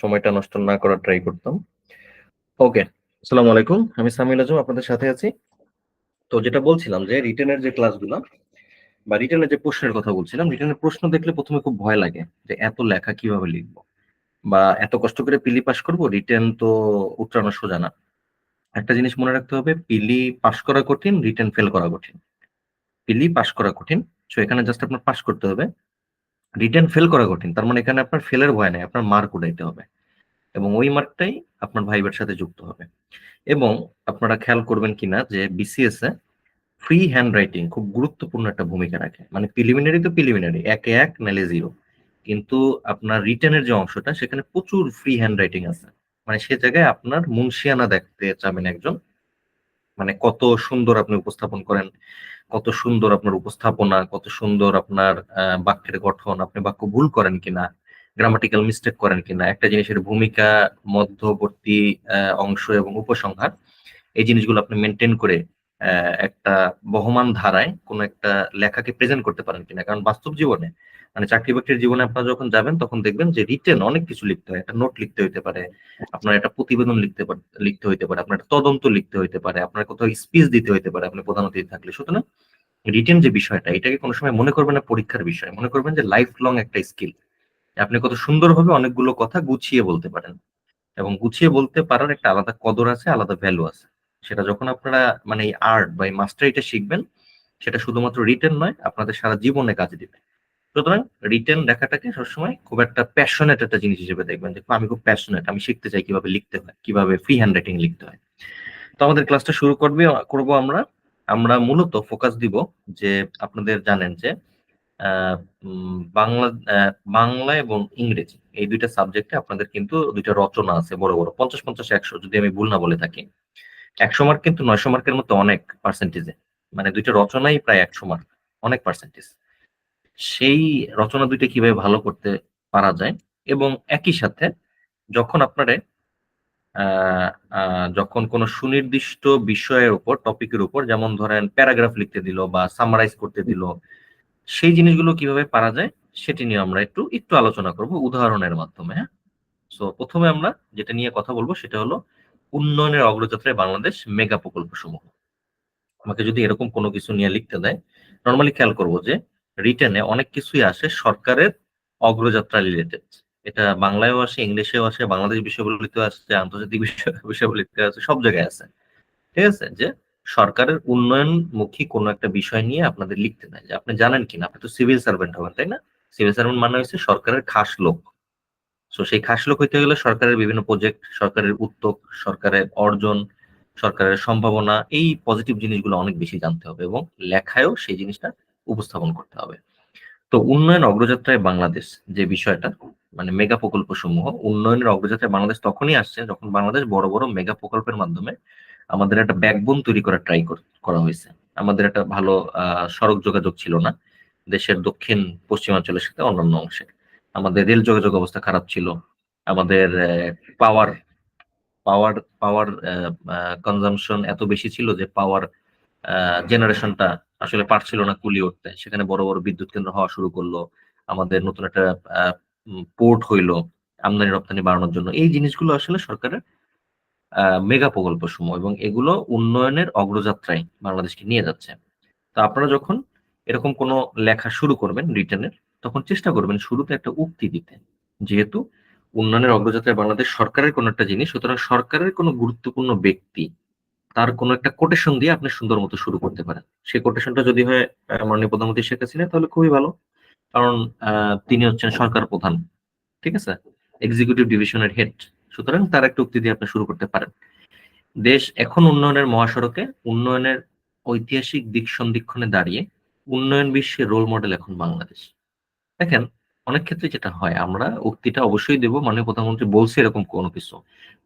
সময়টা নষ্ট না করার ট্রাই করতাম। ওকে, আসসালামু আলাইকুম। আমি সামিল আজম আপনাদের সাথে আছি। তো যেটা বলছিলাম যে রিটেনের যে ক্লাসগুলা বা রিটেনের যে প্রশ্নের কথা বলছিলাম, রিটেনের প্রশ্ন দেখলে প্রথমে খুব ভয় লাগে যে এত লেখা কিভাবে লিখবো বা এত কষ্ট করে পিলি পাস করবো, রিটেন তো উতরানো সোজা না। একটা জিনিস মনে রাখতে হবে, পিলি পাস করা কঠিন, রিটেন ফেল করা কঠিন। পিলি পাস করা কঠিন, সো এখানে জাস্ট আপনার পাস করতে হবে। রিটেন ফেল করা কঠিন, তার মানে এখানে আপনার ফেলের ভয় নেই, আপনার মার্ক উঠাইতে হবে এবং ওই মার্কটাই আপনার ভাইবার সাথে যুক্ত হবে। এবং আপনারা খেয়াল করবেন কিনা যে বিসিএস এ ফ্রি হ্যান্ড রাইটিং খুব গুরুত্বপূর্ণ একটা ভূমিকা রাখে। মানে প্রিলিমিনারি তো প্রিলিমিনারি, একে এক নাইলে জিরো, কিন্তু আপনার রিটেনের যে অংশটা সেখানে প্রচুর ফ্রি হ্যান্ড রাইটিং আছে। মানে সে জায়গায় আপনার মুনশিয়ানা দেখতে চাবেন একজন, মানে কত সুন্দর আপনি উপস্থাপন করেন, কত সুন্দর আপনার উপস্থাপনা, কত সুন্দর আপনার বাক্যের গঠন, আপনি বাক্য ভুল করেন কিনা, গ্রামাটিক্যাল মিস্টেক করেন কিনা, একটা জিনিসের ভূমিকা, মধ্যবর্তী অংশ এবং উপসংহার, এই জিনিসগুলো আপনি মেনটেন করে একটা বহমান ধারায় কোন একটা লেখাকে প্রেজেন্ট করতে পারেন কিনা। কারণ বাস্তব জীবনে, মানে চাকরি বাকরির জীবনে আপনারা যখন যাবেন তখন দেখবেন যে রিটেন অনেক কিছু লিখতে হয়। একটা নোট লিখতে হইতে পারে, আপনার একটা প্রতিবেদন লিখতে হইতে পারে, আপনার একটা তদন্ত লিখতে হইতে পারে, আপনার কোথাও স্পিচ দিতে হইতে পারে আপনি প্রধান অতিথি থাকলে। সুতরাং রিটেন যে বিষয়টা, এটাকে কোনো সময় মনে করবেন না পরীক্ষার বিষয়, মনে করবেন যে লাইফ লং একটা স্কিল। আপনি কত সুন্দরভাবে অনেকগুলো কথা গুছিয়ে বলতে পারেন, এবং গুছিয়ে বলতে পারার একটা আলাদা কদর আছে, আলাদা ভ্যালু আছে। সেটা যখন আপনারা মানে এই আর্ট বা এই মাস্টারিটা শিখবেন, সেটা শুধুমাত্র রিটেন নয়, আপনাদের সারা জীবনে কাজে দিবে। সুতরাং রিটেন লেখাটাকে সবসময় খুব একটা প্যাশনেট একটা জিনিস হিসেবে দেখবেন, যে আমি খুব প্যাশনেট, আমি শিখতে চাই কিভাবে লিখতে হয়, কিভাবে ফ্রি হ্যান্ড রাইটিং লিখতে হয়। তো আমাদের ক্লাসটা শুরু করব আমরা। আমরা মূলত ফোকাস দিব যে আপনাদের জানেন যে আহ, বাংলা বাংলা এবং ইংরেজি এই দুইটা সাবজেক্টে আপনাদের কিন্তু দুইটা রচনা আছে, বড় বড় 50, 50, 100, যদি আমি ভুল না বলে থাকি। 100 মার্ক কিন্তু 900 মার্কের মতো অনেক পার্সেন্টেজে, মানে দুইটা রচনাই প্রায় 100 মার্ক, অনেক পার্সেন্টেজ। সেই রচনা দুইটা কিভাবে ভালো করতে পারা যায়, এবং একই সাথে যখন আপনারে যখন কোনো সুনির্দিষ্ট বিষয়ের উপর, টপিকের উপর, যেমন ধরেন প্যারাগ্রাফ লিখতে দিল বা সামারাইজ করতে দিল, সেই জিনিসগুলো কিভাবে পারা যায় সেটি নিয়ে আমরা একটু একটু আলোচনা করব উদাহরণের মাধ্যমে। হ্যাঁ, সো প্রথমে আমরা যেটা নিয়ে কথা বলবো সেটা হলো উন্নয়নের অগ্রযাত্রায় বাংলাদেশ মেগা প্রকল্প সমূহ। আমাকে যদি এরকম কোনো কিছু নিয়ে লিখতে দেয়, নর্মালি খেয়াল করবো যে রিটেনে অনেক কিছুই আসে সরকারের অগ্রযাত্রা রিলেটেড। এটা বাংলায়ও আসে, ইংলিশেও আসে, বাংলাদেশ বিষয়বলিতেও আসে, আন্তর্জাতিক বিষয়বলিতে আছে, সব জায়গায় আছে। ঠিক আছে, যে সরকারের উন্নয়নমুখী কোনো একটা বিষয় নিয়ে আপনাদের লিখতে দেয়। যে আপনি জানেন কিনা, আপনি তো সিভিল সার্ভেন্ট হবেন, তাই না? সিভিল সার্ভেন্ট মানে হচ্ছে সরকারের খাস লোক। তো সেই খাস লোক হইতে গেলে সরকারের বিভিন্ন প্রজেক্ট, সরকারের উদ্যোগ, সরকারের অর্জন, সরকারের সম্ভাবনা, এই পজিটিভ জিনিসগুলো অনেক বেশি জানতে হবে এবং লেখায়ও সেই জিনিসটা উপস্থাপন করতে হবে। তো উন্নয়ন অগ্রযাত্রায় বাংলাদেশ যে বিষয়টা, মানে মেগা প্রকল্প সমূহ, উন্নয়নের অগ্রযাত্রায় বাংলাদেশ তখনই আসছে যখন বাংলাদেশ বড় বড় মেগা প্রকল্পের মাধ্যমে আমাদের একটা ব্যাকবোন তৈরি করার ট্রাই করা হয়েছে। আমাদের একটা ভালো সড়ক যোগাযোগ ছিল না দেশের দক্ষিণ পশ্চিমাঞ্চলের সাথে অন্যান্য অংশে। আমাদের রেল যোগাযোগ অবস্থা খারাপ ছিল। আমাদের পাওয়ার পাওয়ার পাওয়ার কনজাম্পশন এত বেশি ছিল যে পাওয়ার জেনারেশনটা আসলে পারছিল না কুলিয়ে উঠতে। সেখানে বড় বড় বিদ্যুৎ কেন্দ্র হওয়া শুরু করলো। আমাদের নতুন একটা পোর্ট হইলো আমদানি রপ্তানি বাড়ানোর জন্য। এই জিনিসগুলো আসলে সরকারের মেগা প্রকল্প সমূহ, এবং এগুলো উন্নয়নের অগ্রযাত্রায় বাংলাদেশকে নিয়ে যাচ্ছে। তো আপনারা যখন এরকম কোনো লেখা শুরু করবেন রিটেনের, তখন চেষ্টা করবেন শুরুতে একটা উক্তি দিতে। যেহেতু উন্নয়নের অগ্রযাত্রায় বাংলাদেশ সরকারের কোনো একটা জিনিস, সুতরাং সরকারের কোনো গুরুত্বপূর্ণ ব্যক্তি, তার কোনো একটা কোটেশন দিয়ে আপনি সুন্দর মতো শুরু করতে পারেন। সেই কোটেশনটা যদি হয় মাননীয় প্রধানমন্ত্রী শেখ হাসিনা, তাহলে খুবই ভালো। কারণ তিনি হচ্ছেন সরকার প্রধান, ঠিক আছে, এক্সিকিউটিভ ডিভিশনের হেড। সুতরাং তার একটা উক্তি দিয়ে আপনি শুরু করতে পারেন। দেশ এখন উন্নয়নের মহাসড়কে, উন্নয়নের ঐতিহাসিক দিক সন্ধিক্ষণে দাঁড়িয়ে উন্নয়ন বিশ্বের রোল মডেল এখন বাংলাদেশ। দেখেন, অনেক ক্ষেত্রে যেটা হয়, আমরা উক্তিটা অবশ্যই দেব, মাননীয় প্রধানমন্ত্রী বলছে এরকম কোনো কিছু,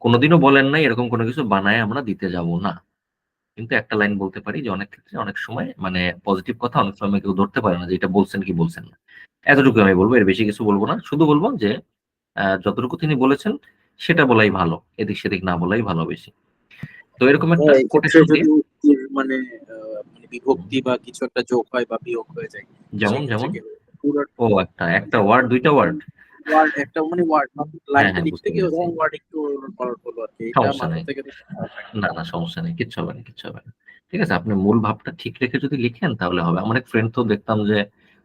কোনোদিনও বলেন নাই এরকম কোনো কিছু বানায় আমরা দিতে যাব না। কিন্তু একটা লাইন বলতে পারি যে অনেক ক্ষেত্রে অনেক সময় মানে পজিটিভ কথা অনেক সময় কেউ ধরতে পারে না যে এটা বলছেন কি বলছেন না। এতটুকু আমি বলবো, এর বেশি কিছু বলবো না। শুধু বলবো যে যতটুকু তিনি বলেছেন সেটা বলাই ভালো, এদিক সেদিক না বলাই ভালো বেশি। তো এরকম একটা হ্যাঁ, এক্ষেত্রে কোটেশন দিয়ে, যদি উক্তির মানে বিভক্তি বা কিছু একটা যোগ হয় বা বিয়োগ হয়ে যায়, যেমন সেক্ষেত্রে যেমন কি হবে? পুরো ও একটা একটা ওয়ার্ড, দুইটা ওয়ার্ড। ওয়ার্ড একটা মানে ওয়ার্ড হ্যাঁ লাইনটা হ্যাঁ, লিখতে বুঝতে গিয়ে পেরেছি। তখন ওয়ার্ড একটু ওলটপালট হলো আর কি, এটা সমস্যা মাথা নেই, থেকে তো থাকে। না না সমস্যা নেই, কিচ্ছু হবে না, কিচ্ছু হবে না। ঠিক আছে, আপনি মূল ভাবটা ঠিক রেখে যদি লিখেন তাহলে হবে। আমার এক ফ্রেন্ড তো দেখতাম যে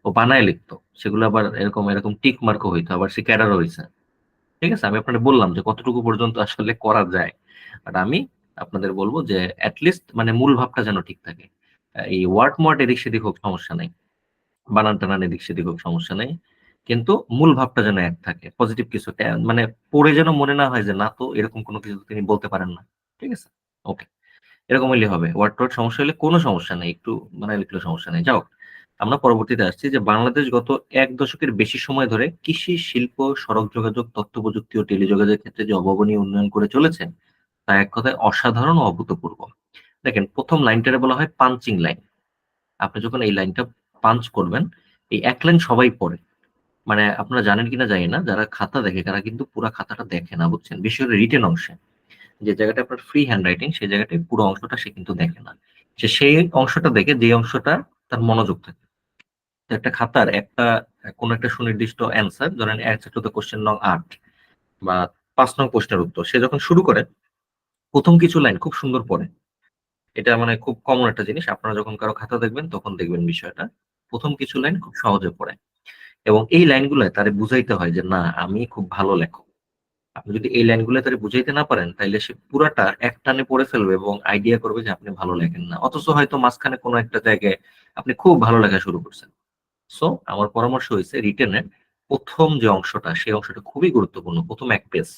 ও বানায় লিখতো, সেগুলো আবার এরকম এরকম টিক মার্কও হইতো, আবার সে ক্যাডারও হয়েছে। ঠিক আছে, আমি আপনাদের বললাম যে কতটুকু পর্যন্ত আসলে করা যায়। আর আমি আপনাদের বলবো যে অ্যাটলিস্ট মানে মূল ভাবটা যেন ঠিক থাকে। এই ওয়ার্ড মড এদিক সেদিক হোক সমস্যা নেই, বানান টানান এদিক সেদিক হোক সমস্যা নেই, কিন্তু মূল ভাবটা যেন এক থাকে, পজিটিভ কিছু মানে পড়ে যেন মনে না হয় যে না তো এরকম কোনো কিছু তো তিনি বলতে পারেন না। ঠিক আছে, ওকে, এরকম হইলে হবে। ওয়ার্ড টোয়ার্ড সমস্যা হলে কোনো সমস্যা নেই, একটু মানে লিখলে সমস্যা নেই। যাও, আমরা পরবর্তীতে আসছি যে বাংলাদেশ গত 1 দশকের বেশি সময় ধরে কৃষি, শিল্প, সড়ক যোগাযোগ, তথ্য প্রযুক্তি ও টেলিযোগাযোগের ক্ষেত্রে যে অভাবনীয় উন্নয়ন করে চলেছে তা এক কথায় অসাধারণ ও অভূতপূর্ব। দেখেন, প্রথম লাইনটারে বলা হয় পাঞ্চিং লাইন। আপনি যখন এই লাইনটা পাঞ্চ করবেন, এই এক লাইন সবাই পড়ে। মানে আপনারা জানেন কিনা জানি না, যারা খাতা দেখে তারা কিন্তু পুরো খাতাটা দেখে না, বুঝছেন, বিশেষ করে রিটেন অংশে। যে জায়গাটা আপনার ফ্রি হ্যান্ড রাইটিং, সেই জায়গাটায় পুরো অংশটা সে কিন্তু দেখে না। সে সেই অংশটা দেখে যে অংশটা তার মনোযোগ থাকে। তো একটা খাতার একটা কোন একটা সুনির্দিষ্ট অ্যান্সার, ধরেন অ্যান্সার টু দ্য কোশ্চেন নং 8 বা 5 নং প্রশ্নের উত্তর, সে যখন শুরু করে প্রথম কিছু লাইন খুব সুন্দর পড়ে। এটা মানে খুব কমন একটা জিনিস, আপনারা যখন কারো খাতা দেখবেন তখন দেখবেন বিষয়টা, প্রথম কিছু লাইন খুব সহজে পড়ে। এবং এই লাইনগুলো তারে বুঝাইতে হয় যে না আমি খুব ভালো লেখক। আপনি যদি এই লাইনগুলো তারে বুঝাইতে না পারেন, তাইলে সে পুরাটা এক টানে পড়ে ফেলবে এবং আইডিয়া করবে যে আপনি ভালো লেখেন না, অথচ হয়তো মাঝখানে কোনো একটা জায়গায় আপনি খুব ভালো লেখা শুরু করছেন। সো আমার পরামর্শ হয়েছে রিটেনের প্রথম যে অংশটা, সেই অংশটা খুবই গুরুত্বপূর্ণ। প্রথম এক পেজ,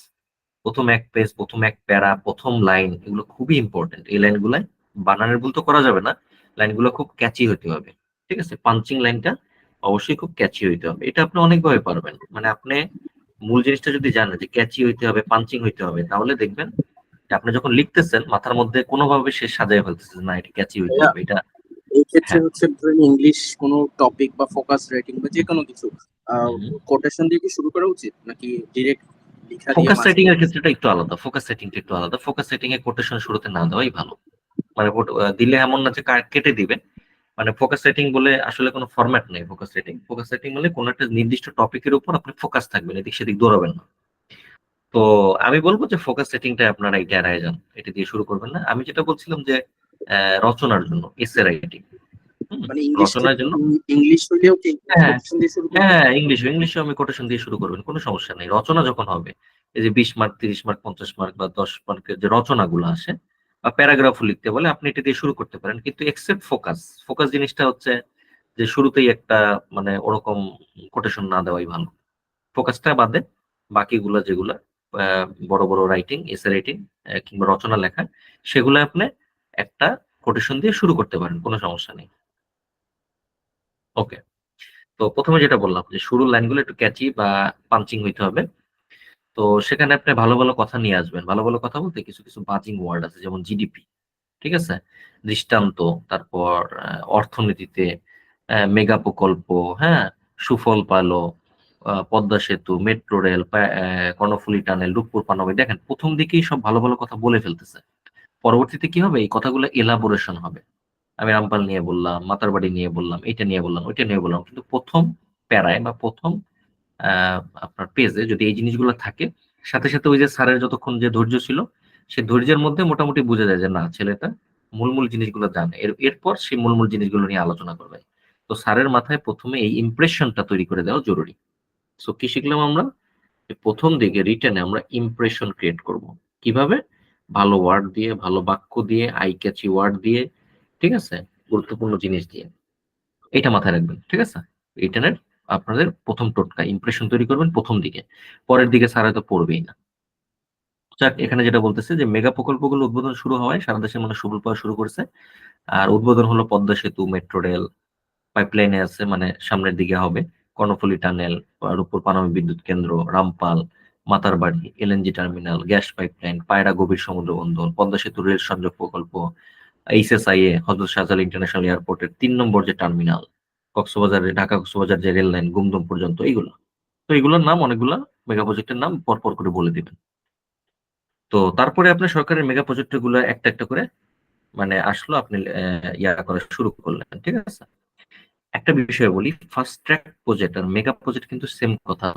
প্রথম এক প্যারা, প্রথম লাইন, এগুলো খুবই ইম্পর্টেন্ট। এই লাইনগুলাই বানানের ভুল তো করা যাবে না, লাইনগুলো খুব ক্যাচি হতে হবে। ঠিক আছে, পাঞ্চিং লাইনটা অবশ্যই খুব ক্যাচি হইতে হবে। এটা আপনি অনেকভাবে পারবেন, মানে আপনি মূল জিনিসটা যদি জানেন যে ক্যাচি হইতে হবে, পাঞ্চিং হইতে হবে, তাহলে দেখবেন যে আপনি যখন লিখতেছেন মাথার মধ্যে কোনোভাবে সে সাজায় ফেলতেছে না এটা ক্যাচি হইতে ভাইয়া, হবে এটা। এই ক্ষেত্রে হ্যাঁ। হচ্ছে ধরেন ইংলিশ কোনো টপিক বা ফোকাস রাইটিং বা যে কোনো কিছু হুম। কোটেশন দিয়ে কি শুরু করা উচিত, নাকি ডিরেক্ট লেখা দিয়ে ফোকাস সেটিং মাঝখানে? এর ক্ষেত্রেটা একটু আলাদা, ফোকাস সেটিংটা একটু আলাদা। ফোকাস সেটিং এ কোটেশন শুরুতে না দেওয়াই ভালো। মানে দিলে এমন না যে কেটে দিবে। মানে ফোকাস সেটিং বলে আসলে কোনো ফরম্যাট নেই। ফোকাস সেটিং মানে কোনো একটা নির্দিষ্ট টপিকের উপর আপনি ফোকাস থাকবেন, এদিক সেদিক দৌড়াবেন না। তো আমি বলবো যে ফোকাস সেটিংটা আপনারা এটা এড়ায় যান, এটা দিয়ে শুরু করবেন না। আমি যেটা বলছিলাম যে রচনার জন্য এসে রাইটিং, মানে ইংলিশ রচনার জন্য। ইংলিশ হলেও কি হ্যাঁ কোটেশন দিয়ে শুরু করবো? হ্যাঁ, ইংলিশে আমি কোটেশন দিয়ে শুরু করবেন, কোনো সমস্যা নেই। রচনা যখন হবে, এই যে 20 মার্ক, 30 মার্ক, 50 মার্ক বা 10 মার্কের যে রচনাগুলো আসে বা প্যারাগ্রাফও লিখতে বলে, আপনি এটা দিয়ে শুরু করতে পারেন। কিন্তু এক্সেপ্ট ফোকাস, ফোকাস জিনিসটা হচ্ছে যে শুরুতেই একটা মানে ওরকম কোটেশন না দেওয়াই ভালো। ফোকাসটা বাদে বাকিগুলো যেগুলো বড় বড় রাইটিং, এসে রাইটিং কিংবা রচনা লেখা, সেগুলো আপনি একটা কোটেশন দিয়ে শুরু করতে পারেন, কোনো সমস্যা নেই। ওকে, তো প্রথমে যেটা বললাম যে শুরুর লাইনগুলো একটু ক্যাচি বা পাঞ্চিং হইতে হবে। তো সেখানে আপনি ভালো ভালো কথা নিয়ে আসবেন। ভালো ভালো কথা বলতে কিছু কিছু বাজিং ওয়ার্ড আছে, যেমন জিডিপি, ঠিক আছে, দৃষ্টান্ত, তারপর অর্থনীতিতে মেগা প্রকল্প, হ্যাঁ, সুফল পালো, পদ্মা সেতু, metro rail, Karnaphuli tunnel, Rooppur পানাময়, দেখেন প্রথম দিকেই সব ভালো ভালো কথা বলে ফেলতেছে। পরবর্তীতে কি হবে, এই কথাগুলো এলাবোরেশন হবে। আমি রামপাল নিয়ে বললাম, মাতারবাড়ি নিয়ে বললাম, এটা নিয়ে বললাম, ওইটা নিয়ে বললাম, কিন্তু প্রথম প্যারায় বা প্রথম আপনার পেজে যদি এই জিনিসগুলো থাকে, সাথে সাথে ওই যে স্যারের যতক্ষণ যে ধৈর্য ছিল, সে ধৈর্যের মধ্যে মোটামুটি বোঝা যায় যে না ছেলেটা মূল মূল জিনিসগুলো জানে। এরপর সে মূল মূল জিনিসগুলো নিয়ে আলোচনা করবে। তো স্যারের মাথায় প্রথমে এই ইমপ্রেশনটা তৈরি করে দেওয়া জরুরি। সো কি শিখলাম আমরা, যে প্রথম দিকে রিটেনে আমরা ইমপ্রেশন ক্রিয়েট করব। কিভাবে? ভালো ওয়ার্ড দিয়ে, ভালো বাক্য দিয়ে, আই ক্যাচি ওয়ার্ড দিয়ে, ঠিক আছে, গুরুত্বপূর্ণ জিনিস দিয়ে। এটা মাথায় রাখবেন, ঠিক আছে। রিটেনের আপনাদের প্রথম টোটকা, ইমপ্রেশন তৈরি করবেন প্রথম দিকে, পরের দিকে স্যার হয়তো পড়বেই না। যাক, এখানে যেটা বলতেছে যে মেগা প্রকল্পগুলো উদ্বোধন শুরু হওয়ায় সারা দেশের মানুষ সুফল পাওয়া শুরু করেছে। আর উদ্বোধন হলো পদ্মা সেতু, মেট্রো রেল, পাইপলাইনে আছে মানে সামনের দিকে হবে, কর্ণফুলী টানেল, রূপপুর পানামী বিদ্যুৎ কেন্দ্র, Rampal, Matarbari, LNG terminal, gas pipeline, পায়রা গভীর সমুদ্র বন্দর, পদ্মা সেতু রেল সংযোগ প্রকল্প, এইচএসআইএ হযরত শাহজালাল ইন্টারন্যাশনাল এয়ারপোর্টের 3 নম্বর যে টার্মিনাল, কক্সবাজারের ঢাকা কক্সবাজার যে রেল লাইন গুমদুম পর্যন্ত, এইগুলো। তো এগুলোর নাম অনেকগুলা, মেগা প্রজেক্টের নাম পরপর করে বলে দিবেন। তো তারপরে আপনার সরকারের মেগা প্রজেক্ট গুলো একটা একটা করে মানে আসলো, আপনি ইয়া করা শুরু করলেন, ঠিক আছে। একটা বিষয় বলি, ফাস্ট ট্র্যাক প্রজেক্ট আর মেগা প্রজেক্ট কিন্তু সেম কথা।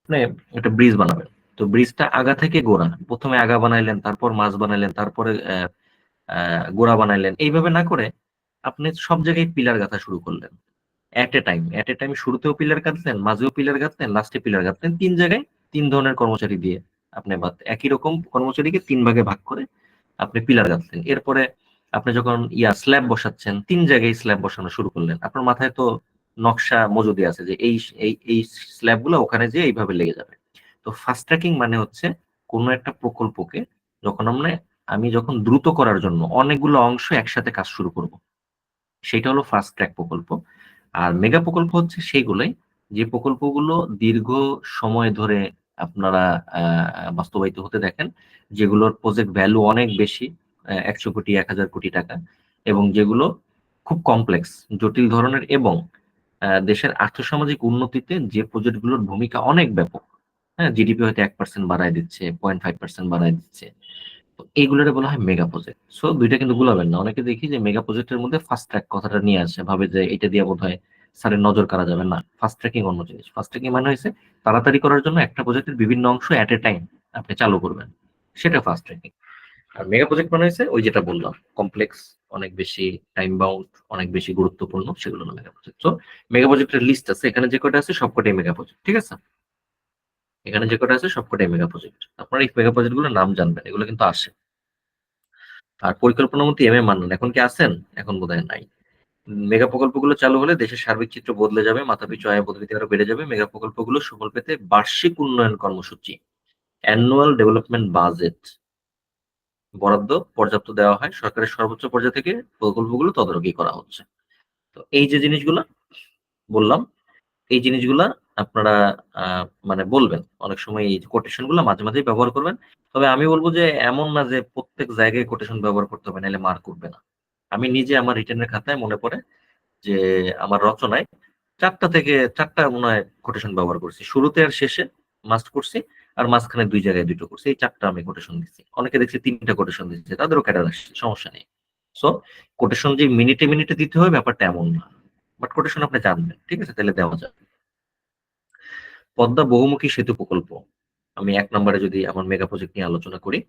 মানে একটা ব্রিজ বানাবেন, তো ব্রিজটা আগা থেকে গোড়া, প্রথমে আগা বানাইলেন, তারপর মাঝ বানাইলেন, তারপরে গোড়া বানাইলেন, এইভাবে না করে আপনি সব জায়গায় পিলার গাঁথা শুরু করলেন এট এ টাইম শুরুতেও পিলার গাঁথলেন, মাঝেও পিলার গাঁথলেন, লাস্টে পিলার গাঁথলেন, তিন জায়গায় তিন ধরনের কর্মচারী দিয়ে আপনি একই রকম কর্মচারীকে তিন ভাগে ভাগ করে আপনি পিলার গাঁথলেন। এরপরে আপনি যখন স্ল্যাব বসাচ্ছেন, তিন জায়গায় স্ল্যাব বসানো শুরু করলেন। আপনার মাথায় তো নকশা মজুদি আছে যে এই এই এই স্ল্যাব গুলো ওখানে যে এইভাবে লেগে যাবে। তো ফাস্ট ট্র্যাকিং মানে হচ্ছে কোনো একটা প্রকল্পকে যখন আমি যখন দ্রুত করার জন্য অনেকগুলো অংশ একসাথে কাজ শুরু করব, সেটা হলো ফাস্ট ট্র্যাক প্রকল্প। আর মেগা প্রকল্প হচ্ছে সেইগুলোই যে প্রকল্পগুলো দীর্ঘ সময় ধরে আপনারা বাস্তবায়িত হতে দেখেন, যেগুলোর প্রজেক্ট ভ্যালু অনেক বেশি, 100 কোটি 1000 কোটি টাকা, এবং যেগুলো খুব কমপ্লেক্স, জটিল ধরনের, এবং দেশের আর্থসামাজিক উন্নতিতে যে প্রজেক্টগুলোর ভূমিকা অনেক ব্যাপক। হ্যাঁ, জিডিপি হয়তো 1% বাড়ায় দিচ্ছে, 0.5% বাড়ায় দিচ্ছে। তো এইগুলোরে বলা হয় মেগা প্রজেক্ট। সো দুইটা কিন্তু গুলাবেন না। অনেকে দেখি যে মেগা প্রজেক্টের মধ্যে ফাস্ট ট্র্যাক কথাটা নিয়ে আসে, ভাবে যে এটা দিয়ে বোধ হয় স্যারের নজর কাড়া যাবে না। ফাস্ট ট্র্যাকিং অন্য জিনিস। ফাস্ট ট্র্যাকিং মানে হয়েছে তাড়াতাড়ি করার জন্য একটা প্রজেক্টের বিভিন্ন অংশ এট এ টাইম আপনি চালু করবেন, সেটা ফাস্ট ট্র্যাকিং। আর মেগা প্রজেক্ট মানে হয়েছে ওই যেটা বললাম, কমপ্লেক্স, অনেক বেশি টাইম বাউন্ড, অনেক বেশি গুরুত্বপূর্ণ, সেগুলো হলো মেগা প্রজেক্ট। তো মেগা প্রজেক্টের লিস্ট আছে, এখানে যে কটা আছে সবকটাই মেগা প্রজেক্ট, ঠিক আছে? এখানে যে কটা আছে সবকটাই মেগা প্রজেক্ট। আপনারা এই মেগা প্রজেক্ট গুলোর নাম জানবেন, এগুলো কিন্তু আসে। আর পরিকল্পনা মন্ত্রী এম এ মান্নান এখন কি আছেন? এখন বোধহয় নাই। মেগা প্রকল্পগুলো চালু হলে দেশের সার্বিক চিত্র বদলে যাবে, মাথাপিছু আয় প্রতিযোগিতা আরো বেড়ে যাবে। মেগা প্রকল্পগুলো সুফল পেতে বার্ষিক উন্নয়ন কর্মসূচি, অ্যানুয়াল ডেভেলপমেন্ট বাজেট বরাদ্দ পর্যাপ্ত দেওয়া হয়, সরকারের সর্বোচ্চ পর্যায় থেকে প্রকল্পগুলো তদারকি করা হচ্ছে। তো এই যে জিনিসগুলা বললাম, এই জিনিসগুলা আপনারা মানে বলবেন অনেক সময়, এই কোটেশন গুলো মাঝে মাঝে ব্যবহার করবেন। তবে আমি বলবো যে এমন না যে প্রত্যেক জায়গায় কোটেশন ব্যবহার করতে হবে, নাহলে মার্ক উঠবে না। আমি নিজে আমার রিটেনের খাতায় মনে পড়ে যে আমার রচনায় 4টা মনে হয় কোটেশন ব্যবহার করছি, শুরুতে আর শেষে মাস্ট করছি, আর মাঝখানে দুই জায়গায় দুটো করছি, এই 4টা আমি কোটেশন দিচ্ছি। অনেকে দেখছি 3টা কোটেশন দিচ্ছে, তাদেরও ক্যাডার আসছে, সমস্যা নেই। সো কোটেশন যে মিনিটে মিনিটে দিতে হয় ব্যাপারটা এমন না, বাট কোটেশন আপনি জানবেন, ঠিক আছে? তাহলে দেওয়া যাবে। পদ্মা বহুমুখী সেতু প্রকল্প, আমি 1 নম্বরে যদি আমার মেগা প্রজেক্ট নিয়ে আলোচনা করি,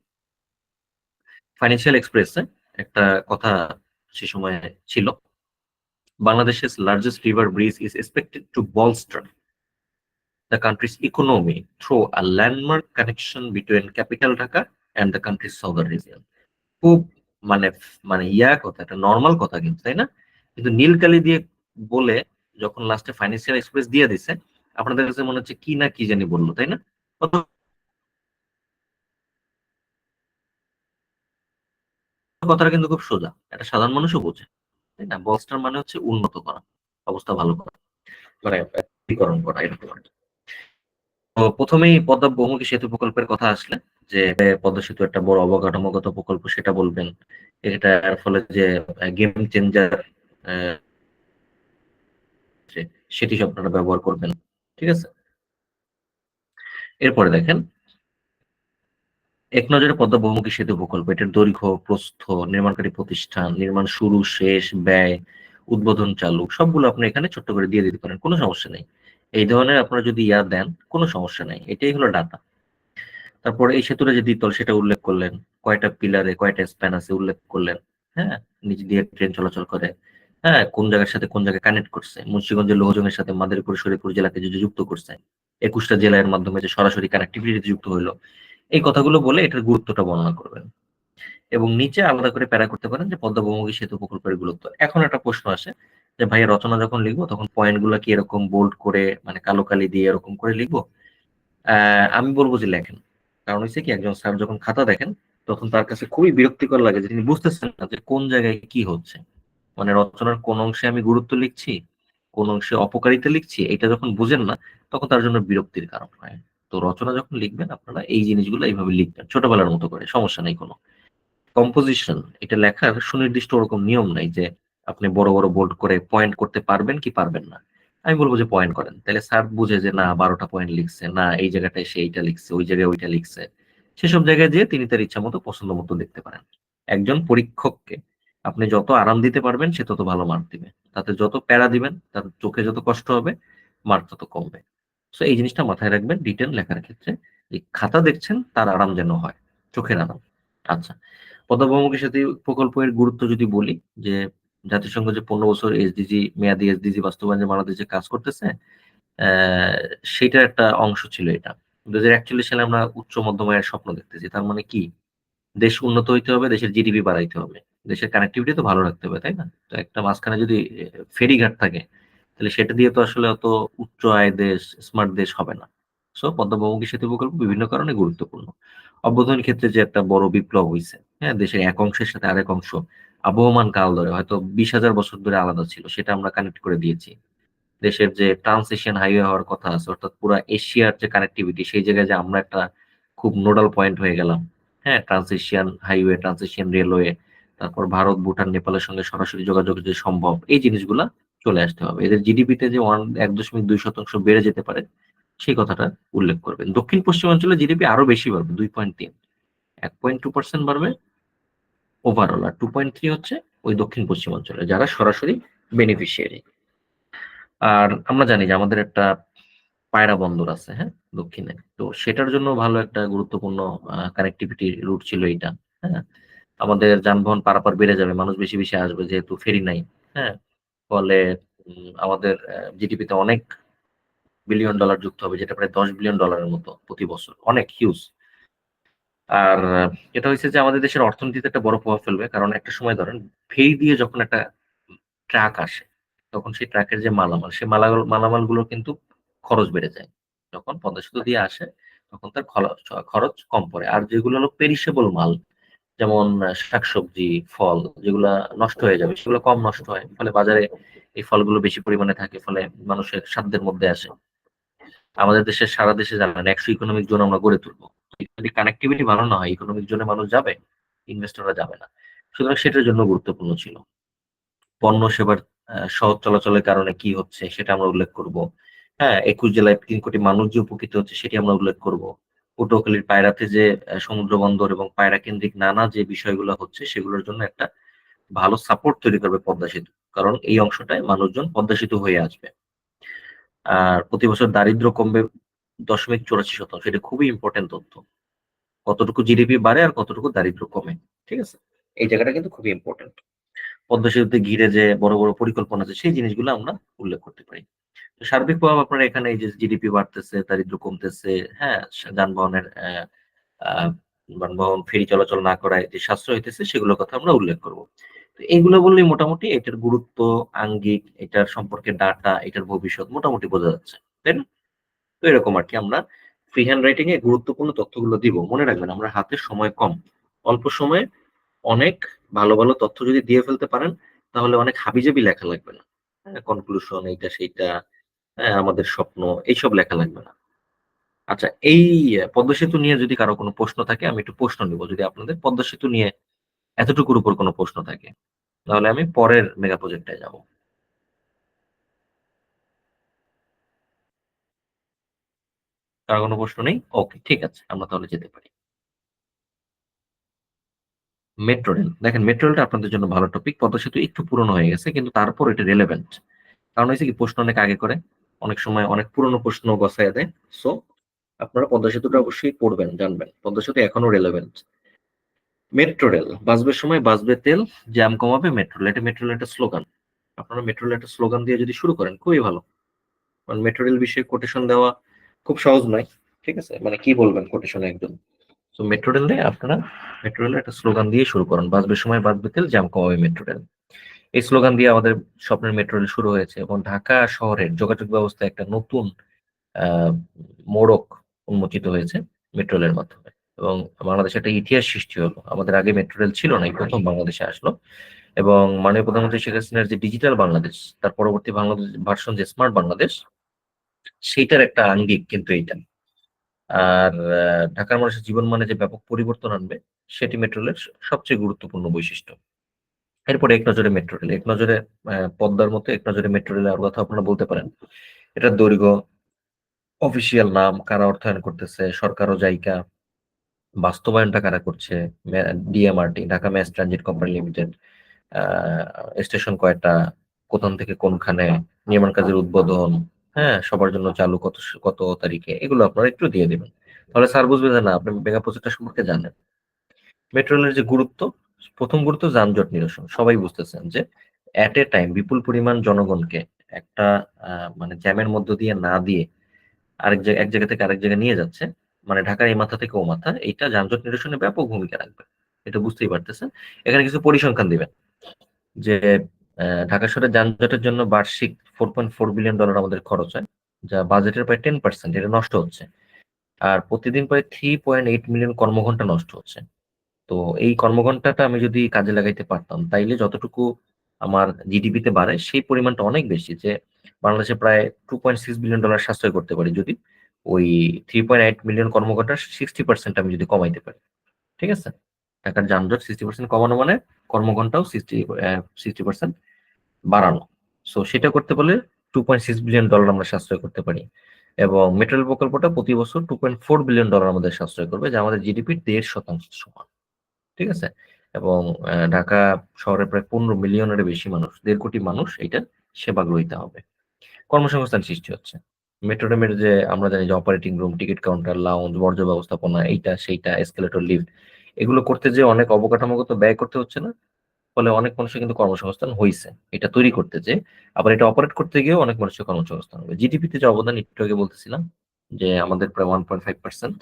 ফাইন্যান্সিয়াল এক্সপ্রেসে একটা কথা সে সময় ছিল, বাংলাদেশের largest river bridge is expected to bolster the country's economy through a landmark connection between capital Dhaka and the country's southern region. খুব মানে মানে কথা, একটা নর্মাল কথা কিন্তু, তাই না? কিন্তু নীলকালি দিয়ে বলে যখন লাস্টে ফাইন্যান্সিয়াল এক্সপ্রেস দিয়ে দিছে, আপনাদের কাছে মনে হচ্ছে কি না কি জানি বললো, তাই না? কথাটা কিন্তু খুব সোজা, একটা সাধারণ মানুষও বোঝে, তাই না? বস্টার মানে হচ্ছে উন্নত করা, অবস্থা ভালো করা, মানে বিকরণ করা, এরকম আর কি। তো প্রথমেই পদ্মা বহুমুখী সেতু প্রকল্পের কথা আসলে, যে পদ্মা সেতু একটা বড় অবকাঠামোগত প্রকল্প, সেটা বলবেন। এটার ফলে যে গেম চেঞ্জার সেটি আপনারা ব্যবহার করবেন, ঠিক আছে? এরপরে দেখেন, এক নজরে পদ্মা বহুমুখী সেতু প্রকল্প, এটার দৈর্ঘ্য, প্রস্থ, নির্মাণকারী প্রতিষ্ঠান, নির্মাণ শুরু শেষ, ব্যয়, উদ্বোধন চালু, সবগুলো আপনি এখানে ছোট্ট করে দিয়ে দিতে পারেন, কোনো সমস্যা নেই। এই ধরনের আপনারা যদি দেন, কোনো সমস্যা নেই, এটাই হলো ডাটা। তারপরে এই সেতুটা যে দ্বিতল সেটা উল্লেখ করলেন, কয়টা পিলারে কয়টা স্প্যান আছে উল্লেখ করলেন, হ্যাঁ, নিচ দিয়ে ট্রেন চলাচল করে, হ্যাঁ, কোন জায়গার সাথে কোন জায়গায় কানেক্ট করছে, মুন্সিগঞ্জের লৌহজংয়ের সাথে মাদারীপুর শরীয়তপুর জেলাকে যে যুক্ত করছে, 21টা জেলার মাধ্যমে যে সরাসরি কানেক্টিভিটি যুক্ত হইলো, এই কথাগুলো বলে এটার গুরুত্বটা বর্ণনা করবেন। এবং নিচে আলাদা করে প্যারা করতে পারেন যে পদ্মা বহুমুখী সেতু প্রকল্পের গুরুত্ব। এখন একটা প্রশ্ন আসে যে ভাই, রচনা যখন লিখবো তখন পয়েন্ট গুলা কি এরকম বোল্ড করে, মানে কালো কালি দিয়ে এরকম করে লিখবো? আমি বলবো যে লেখেন। কারণ হচ্ছে কি, একজন স্যার যখন খাতা দেখেন তখন তার কাছে খুবই বিরক্তিকর লাগে যে তিনি বুঝতেছেন না যে কোন জায়গায় কি হচ্ছে, মানে রচনার কোন অংশে আমি গুরুত্ব লিখছি, কোন অংশে অপকারিতা লিখছি, এটা যখন বুঝেন না তখন তার জন্য বিরক্তির কারণ হয়। তো রচনা যখন লিখবেন আপনারা এই জিনিসগুলো এইভাবে লিখবেন, ছোটবেলার মতো করে, সমস্যা নেই কোনো। কম্পোজিশন, এটা লেখার সুনির্দিষ্ট ওরকম নিয়ম নাই যে আপনি বড় বড় বোল্ড করে পয়েন্ট করতে পারবেন কি পারবেন না। আমি বলবো যে পয়েন্ট করেন, তাহলে স্যার বুঝে যে না 12টা পয়েন্ট লিখছে, না এই জায়গাটায় সে এইটা লিখছে, ওই জায়গায় ওইটা লিখছে। সেসব জায়গায় যেয়ে তিনি তার ইচ্ছা মতো পছন্দ মতো দেখতে পারেন। একজন পরীক্ষককে আপনি যত আরাম দিতে পারবেন সে তত ভালো মার্ক দিবে, তাতে যত প্যারা দিবেন তার চোখে যত কষ্ট হবে মার্ক তত কমবে। সো এই জিনিসটা মাথায় রাখবেন ডিটেল লেখার ক্ষেত্রে, যে খাতা দেখছেন তার আরাম যেন হয়, চোখের আরাম। আচ্ছা, পদ্মা বহুমুখী সেতু প্রকল্পের গুরুত্ব যদি বলি, যে জাতিসংঘ যে 15 বছর এসডিজি মেয়াদি এসডিজি বাস্তবায়নে বাংলাদেশ যে কাজ করতেছে, আহ, সেটার একটা অংশ ছিল এটা। 2041 সালে আমরা উচ্চ মধ্যম আয়ের স্বপ্ন দেখতেছি। তার মানে কি, দেশ উন্নত হইতে হবে, দেশের জিডিপি বাড়াইতে হবে, দেশের কানেক্টিভিটি তো ভালো রাখতে হবে, তাই না? তো একটা মাঝখানে যদি ফেরিঘাট থাকে, তাহলে সেটা দিয়ে তো আসলে অত উচ্চ আয় দেশ, স্মার্ট দেশ হবে না। সো পদ্মা বহুমুখী সেতু প্রকল্প বিভিন্ন কারণে গুরুত্বপূর্ণ। অভ্যন্তরীণ ক্ষেত্রে যে একটা বড় বিপ্লব হয়েছে, হ্যাঁ, দেশের এক অংশের সাথে আরেক অংশ আবহমান কাল ধরে, হয়তো 20,000 বছর ধরে আলাদা ছিল, সেটা আমরা কানেক্ট করে দিয়েছি। দেশের যে ট্রান্সএশিয়ান হাইওয়ে হওয়ার কথা আছে, অর্থাৎ পুরো এশিয়ার যে কানেক্টিভিটি, সেই জায়গায় যে আমরা একটা খুব নোডাল পয়েন্ট হয়ে গেলাম। হ্যাঁ, ট্রান্সএশিয়ান হাইওয়ে, ট্রান্সএশিয়ান রেলওয়ে, তারপর ভারত, ভুটান, নেপালের সঙ্গে সরাসরি যোগাযোগ যে সম্ভব, এই জিনিসগুলা চলে আসতে হবে। এদের জিডিপিতে যে 1.2% বেড়ে যেতে পারে, সেই কথাটা উল্লেখ করবেন। দক্ষিণ পশ্চিমাঞ্চলে জিডিপি আরো বেশি বাড়বে, 2.3, 1.2% বাড়বে ওভারঅল, আর 2.3 হচ্ছে ওই দক্ষিণ পশ্চিমাঞ্চলে যারা সরাসরি বেনিফিশিয়ারি। আর আমরা জানি যে আমাদের একটা পায়রা বন্দর আছে, হ্যাঁ, দক্ষিণে। তো সেটার জন্য ভালো একটা গুরুত্বপূর্ণ কানেক্টিভিটি রুট ছিল এইটা। হ্যাঁ, আমাদের যানবাহন পারাপার বেড়ে যাবে, মানুষ বেশি বেশি আসবে যেহেতু ফেরি নাই। হ্যাঁ, ফলে আমাদের জিডিপিতে অনেক বিলিয়ন ডলার যুক্ত হবে, যেটা প্রায় $10 বিলিয়ন মতো প্রতি বছর, অনেক হিউজ। আর এটা হয়েছে যে আমাদের দেশের অর্থনীতিতে একটা বড় প্রভাব ফেলবে, কারণ একটা সময় ধরেন ফেরি দিয়ে যখন একটা ট্রাক আসে, তখন সেই ট্রাকের যে মালামাল, সেই মালামাল গুলো কিন্তু খরচ বেড়ে যায়। যখন পদ্মা সেতু দিয়ে আসে, তখন তার খরচ খরচ কম পড়ে। আর যেগুলো হলো পেরিশেবল মাল, যেমন শাকসবজি, ফল, যেগুলা নষ্ট হয়ে যাবে, সেগুলো কম নষ্ট হয়, ফলে বাজারে এই ফলগুলো বেশি পরিমাণে থাকে, ফলে মানুষের সাধ্যের মধ্যে আসে। আমাদের দেশের সারা দেশে জানেন 100 ইকোনমিক জোন আমরা গড়ে তুলবো। যদি কানেক্টিভিটি ভালো না হয়, ইকোনমিক জোনে মানুষ যাবে, ইনভেস্টররা যাবে না। সুতরাং সেটার জন্য গুরুত্বপূর্ণ ছিল। পণ্য সেবার সহজ চলাচলের কারণে কি হচ্ছে সেটা আমরা উল্লেখ করব। হ্যাঁ, 21 জেলায় 3 কোটি মানুষ যে উপকৃত হচ্ছে সেটি আমরা উল্লেখ করব। পটুয়াখালীর পায়রাতে যে সমুদ্র বন্দর এবং পায়রা কেন্দ্রিক নানা যে বিষয়গুলো হচ্ছে, সেগুলোর জন্য একটা ভালো সাপোর্ট তৈরি করবে পদ্মা সেতু, কারণ এই অংশটায় মানুষজন পদ্মা সেতু হয়ে আসবে। আর প্রতি বছর দারিদ্র্য কমবে 0.84%। এটা খুবই ইম্পর্টেন্ট তথ্য। কতটুকু জিডিপি বাড়ে আর কতটুকু দারিদ্র্য কমে, ঠিক আছে? এই জায়গাটা কিন্তু খুবই ইম্পর্টেন্ট। পদ্মা সেতুতে ঘিরে যে বড় বড় পরিকল্পনা আছে, সেই জিনিসগুলো আমরা উল্লেখ করতে পারি। তো সার্বিক প্রভাব আপনারা এখানে এই যে জিডিপি বাড়তেছে, দারিদ্র্য কমতেছে, হ্যাঁ, যানবাহনের আহ, যানবাহন ফেরি চলাচল না করায় যে সাশ্রয় হইতেছে, সেগুলোর কথা আমরা উল্লেখ করব। তো এইগুলো বললেই মোটামুটি এটার গুরুত্ব, আঙ্গিক, এটার সম্পর্কে ডাটা, এটার ভবিষ্যৎ মোটামুটি বোঝা যাচ্ছে, তাই না? তো এরকম আর কি আমরা ফ্রি হ্যান্ড রাইটিং এ গুরুত্বপূর্ণ তথ্যগুলো দিব। মনে রাখবেন, আমরা হাতে সময় কম, অল্প সময়ে অনেক ভালো ভালো তথ্য যদি দিয়ে ফেলতে পারেন, তাহলে অনেক হাবিজাবি লেখা লাগবে না। হ্যাঁ, কনক্লুশন, এইটা সেইটা, হ্যাঁ, আমাদের স্বপ্ন, এইসব লেখা লাগবে না। আচ্ছা, এই পদ্মা সেতু নিয়ে যদি কারো কোনো প্রশ্ন থাকে, আমি একটু প্রশ্ন নিব। যদি আপনাদের পদ্মা সেতু নিয়ে এতটুকুর উপর কোনো প্রশ্ন থাকে, তাহলে আমি পরের মেগা প্রজেক্টটায় যাব। কারো কোনো প্রশ্ন নেই? ওকে, ঠিক আছে, আমরা তাহলে যেতে পারি। মেট্রো রেল, দেখেন মেট্রো রেলটা আপনাদের জন্য ভালো টপিক। পদ্মা সেতু একটু পুরনো হয়ে গেছে, কিন্তু তারপর এটা রেলেভেন্ট। কারণ হয়েছে কি, প্রশ্ন অনেক আগে করে, অনেক সময় অনেক পুরনো প্রশ্ন গছায় দেয়। সো আপনারা পদ্মা সেতুটা অবশ্যই পড়বেন, জানবেন পদ্মা সেতু এখনো রেলেভেন্ট। মেট্রো রেল, বাঁচবে সময় বাঁচবে তেল, জ্যাম কমাবে মেট্রো রেল, এটা মেট্রো রেল একটা স্লোগান। আপনারা মেট্রো রেল একটা স্লোগান দিয়ে যদি শুরু করেন, খুবই ভালো। কারণ মেট্রো রেল বিষয়ে কোটেশন দেওয়া খুব সহজ নয়, ঠিক আছে? মানে কি বলবেন কোটেশনে একদম। তো মেট্রো রেলে আপনারা মেট্রো রেলের একটা স্লোগান দিয়ে শুরু করেন, বাঁচবে সময় বাঁচবে তেল, জ্যাম কমাবে মেট্রো রেল। এই স্লোগান দিয়ে আমাদের স্বপ্নের মেট্রো রেল শুরু হয়েছে, এবং ঢাকা শহরের যোগাযোগ ব্যবস্থায় একটা নতুন আহ মোড়ক উন্মোচিত হয়েছে মেট্রো রেলের মাধ্যমে। এবং বাংলাদেশে একটা ইতিহাস সৃষ্টি হলো। আমাদের আগে মেট্রো রেল ছিল না, এই প্রথম বাংলাদেশে আসলো। এবং মাননীয় প্রধানমন্ত্রী শেখ হাসিনার যে ডিজিটাল বাংলাদেশ, তার পরবর্তী বাংলাদেশ ভার্সন যে স্মার্ট বাংলাদেশ, সেইটার একটা আঙ্গিক কিন্তু এইটা। আর ঢাকার মানুষের জীবন মানে যে ব্যাপক পরিবর্তন আনবে, সেটি মেট্রো রেলের সবচেয়ে গুরুত্বপূর্ণ বৈশিষ্ট্য। এরপরে এক নজরে মেট্রো রেল, এক নজরে পদ্মার মতো এক নজরে মেট্রো রেলের আর কথা আপনারা বলতে পারেন। এটার দৈর্ঘ্য, অফিসিয়াল নাম, কারা অর্থায়ন করতেছে, সরকার ও জাইকা, বাস্তবায়নটা কারা করছে, DMRT, Dhaka mass transit company limited, station কয়টা, কোথান থেকে কোনখানে, নির্মাণ কাজের উদ্বোধন, হ্যাঁ, সবার জন্য চালু কত কত তারিখে, এগুলো আপনারা একটু দিয়ে দিবেন। তাহলে স্যার বুঝবে যে না, আপনি মেগা প্রজেক্টটা সম্পর্কে জানেন। মেট্রো রেলের যে গুরুত্ব, প্রথম গুরুত্ব যানজট নিরসন। সবাই বুঝতেছেন যে এট এ টাইম বিপুল পরিমাণ জনগণকে একটা মানে জ্যামের মধ্য দিয়ে না দিয়ে এক জায়গা থেকে আরেক জায়গায় নিয়ে যাচ্ছে, মানে ঢাকার এই মাথা থেকে ও মাথা, এইটা যানজট নিরসনে ব্যাপক ভূমিকা রাখবে। এটা বুঝতেই পারতেছেন। এখানে কিছু পরিসংখ্যান দিবেন যে ঢাকা শহরে যানজটের জন্য বার্ষিক $4.4 বিলিয়ন আমাদের খরচ হয়, যা বাজেটের প্রায় 10%, এটা নষ্ট হচ্ছে। আর প্রতিদিন প্রায় 3.8 মিলিয়ন কর্মঘন্টা নষ্ট হচ্ছে। তো এই কর্মঘন্টাটা আমি যদি কাজে লাগাইতে পারতাম, তাইলে যতটুকু আমার জিডিপিতে বাড়ে সেই পরিমাণটা অনেক বেশি, যে বাংলাদেশে প্রায় $2.6 বিলিয়ন সাশ্রয় করতে পারি যদি ওই 3.8 মিলিয়ন কর্মঘন্টার 60% আমি যদি কমাইতে পারি। ঠিক আছে, ঢাকার যানজট 60% কমানো মানে কর্মঘন্টাও 60% বাড়ানো। সো সেটা করতে পারলে $2.6 বিলিয়ন আমরা সাশ্রয় করতে পারি। এবং মেট্রো রেল প্রকল্পটা প্রতি বছর $2.4 বিলিয়ন আমাদের সাশ্রয় করবে, যা আমাদের জিডিপির 1.5% সমান। ঠিক আছে। এবং ঢাকা শহরে প্রায় 15 মিলিয়নের বেশি মানুষ, 1.5 কোটি মানুষ এটা সেবা গ্রহীতা হবে। কর্মসংস্থান সৃষ্টি হচ্ছে। মেট্রো রেলের যে আমরা জানি যে operating room, ticket counter, lounge, বর্জ্য ব্যবস্থাপনা, এইটা সেইটা, এসকেলেটর, লিফট, এগুলো করতে যে অনেক অবকাঠামোগত ব্যয় করতে হচ্ছে না, ফলে অনেক মানুষের কিন্তু কর্মসংস্থান হয়েছে এটা তৈরি করতে, যে আবার এটা অপারেট করতে গিয়েও অনেক মানুষের কর্মসংস্থান হবে। জিডিপিতে যে অবদান একটু আগে বলতেছিলাম যে আমাদের প্রায় 1.5%,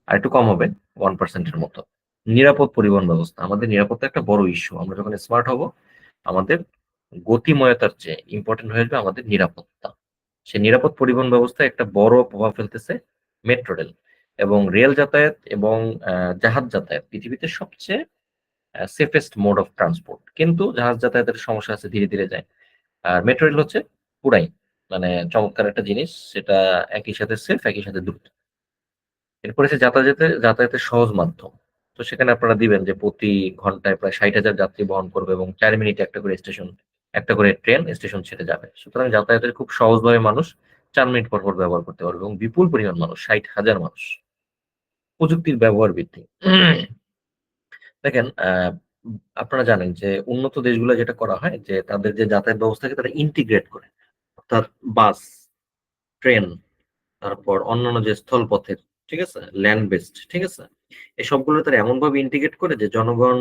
আর একটু কম হবে 1%-এর মতো। নিরাপদ পরিবহন ব্যবস্থা, আমাদের নিরাপত্তা একটা বড় ইস্যু। আমরা যখন স্মার্ট হব, আমাদের গতিময়তার চেয়ে ইম্পর্টেন্ট হয়ে যাবে আমাদের নিরাপত্তা। সে নিরাপদ পরিবহন ব্যবস্থায় একটা বড় প্রভাব ফেলতেছে মেট্রো রেল। এবং রেল যাতায়াত এবং জাহাজ যাতায়াত পৃথিবীতে সবচেয়ে সেফেস্ট মোড অফ ট্রান্সপোর্ট, কিন্তু জাহাজ যাতায়াতের সমস্যা আছে, ধীরে ধীরে যায়। আর মেট্রো রেল হচ্ছে পুরাই মানে চমৎকার একটা জিনিস, সেটা একই সাথে সেফ, একই সাথে দ্রুত। এরপরে হচ্ছে যাতায়াতের সহজ মাধ্যম। তো সেখানে আপনারা দিবেন যে প্রতি ঘন্টায় প্রায় 60,000 যাত্রী বহন করবে এবং 4 মিনিটে একটা করে ট্রেন স্টেশন ছেড়ে যাবে। সুতরাং যাতায়াতের খুব সহজভাবে মানুষ 4 মিনিট পর পর ব্যবহার করতে পারবে, এবং বিপুল পরিমাণ মানুষ, 60,000 মানুষ। প্রযুক্তির ব্যবহার বৃদ্ধি। দেখেন, আপনারা জানেন যে উন্নত দেশগুলো যেটা করা হয় যে তাদের যে যাতায়াত ব্যবস্থাকে তারা ইন্টিগ্রেট করে, অর্থাৎ বাস, ট্রেন, তারপর অন্যান্য যে স্থলপথের, ঠিক আছে, ল্যান্ড বেসড, ঠিক আছে, এই সবগুলো তারা এমন ভাবে ইন্টিগ্রেট করে যে জনগণ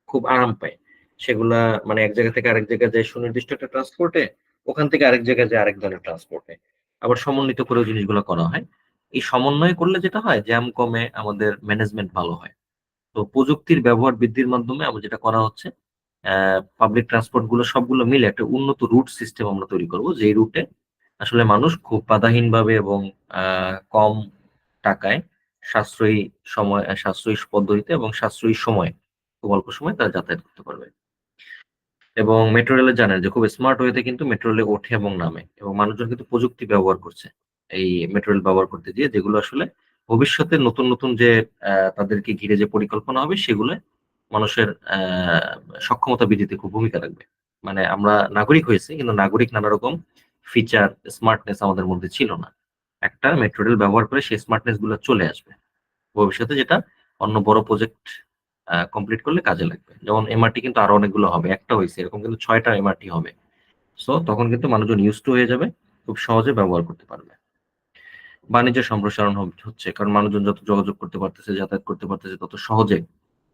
খুব আরাম পায়। সেগুলা মানে এক জায়গা থেকে আরেক জায়গায় যায় সুনির্দিষ্ট একটা ট্রান্সপোর্টে, ওখান থেকে আরেক জায়গায় যায় আরেক ধরনের ট্রান্সপোর্টে। আবার সমন্বিত করেও জিনিসগুলো করা হয়। এই সমন্বয় করলে যেটা হয়, জ্যাম কমে, আমাদের ম্যানেজমেন্ট ভালো হয়। তো প্রযুক্তির ব্যবহার বৃদ্ধির মাধ্যমে আমরা যেটা করা হচ্ছে, পাবলিক ট্রান্সপোর্ট গুলো সবগুলো মিলে একটা উন্নত রুট সিস্টেম আমরা তৈরি করব, যে রুটে আসলে মানুষ খুব বাধাহীন ভাবে এবং কম টাকায়, সাশ্রয়ী সাশ্রয়ী পদ্ধতিতে এবং সাশ্রয়ী সময়, খুব অল্প সময় তারা যাতায়াত করতে পারবে। এবং মেট্রো রেলে জানেন যে খুব স্মার্ট ওয়েতে কিন্তু মেট্রো রেলে ওঠে এবং নামে, এবং মানুষজন কিন্তু প্রযুক্তি ব্যবহার করছে এই মেট্রো রেল ব্যবহার করতে গিয়ে, যেগুলো আসলে ভবিষ্যতে নতুন নতুন যে তাদেরকে ঘিরে যে পরিকল্পনা হবে, সেগুলো মানুষের সক্ষমতা বৃদ্ধিতে খুব ভূমিকা রাখবে। মানে আমরা নাগরিক হয়েছি, কিন্তু নাগরিক নানা রকম ফিচার, স্মার্টনেস আমাদের মধ্যে ছিল না। একটা মেট্রো রেল ব্যবহার করে সেই স্মার্টনেস গুলো চলে আসবে ভবিষ্যতে, যেটা অন্য বড় প্রজেক্ট কমপ্লিট করলে কাজে লাগবে। যেমন এমআরটি কিন্তু আরো অনেকগুলো হবে, একটা হয়েছে এরকম কিন্তু 6টা এমআরটি হবে। সো তখন কিন্তু মানুষজন ইউজ টু হয়ে যাবে, খুব সহজে ব্যবহার করতে পারবে। বাণিজ্য সম্প্রসারণ হচ্ছে, কারণ মানুষজন যত যোগাযোগ করতে পারতেছে, যাতায়াত করতে পারতেছে, তত সহজে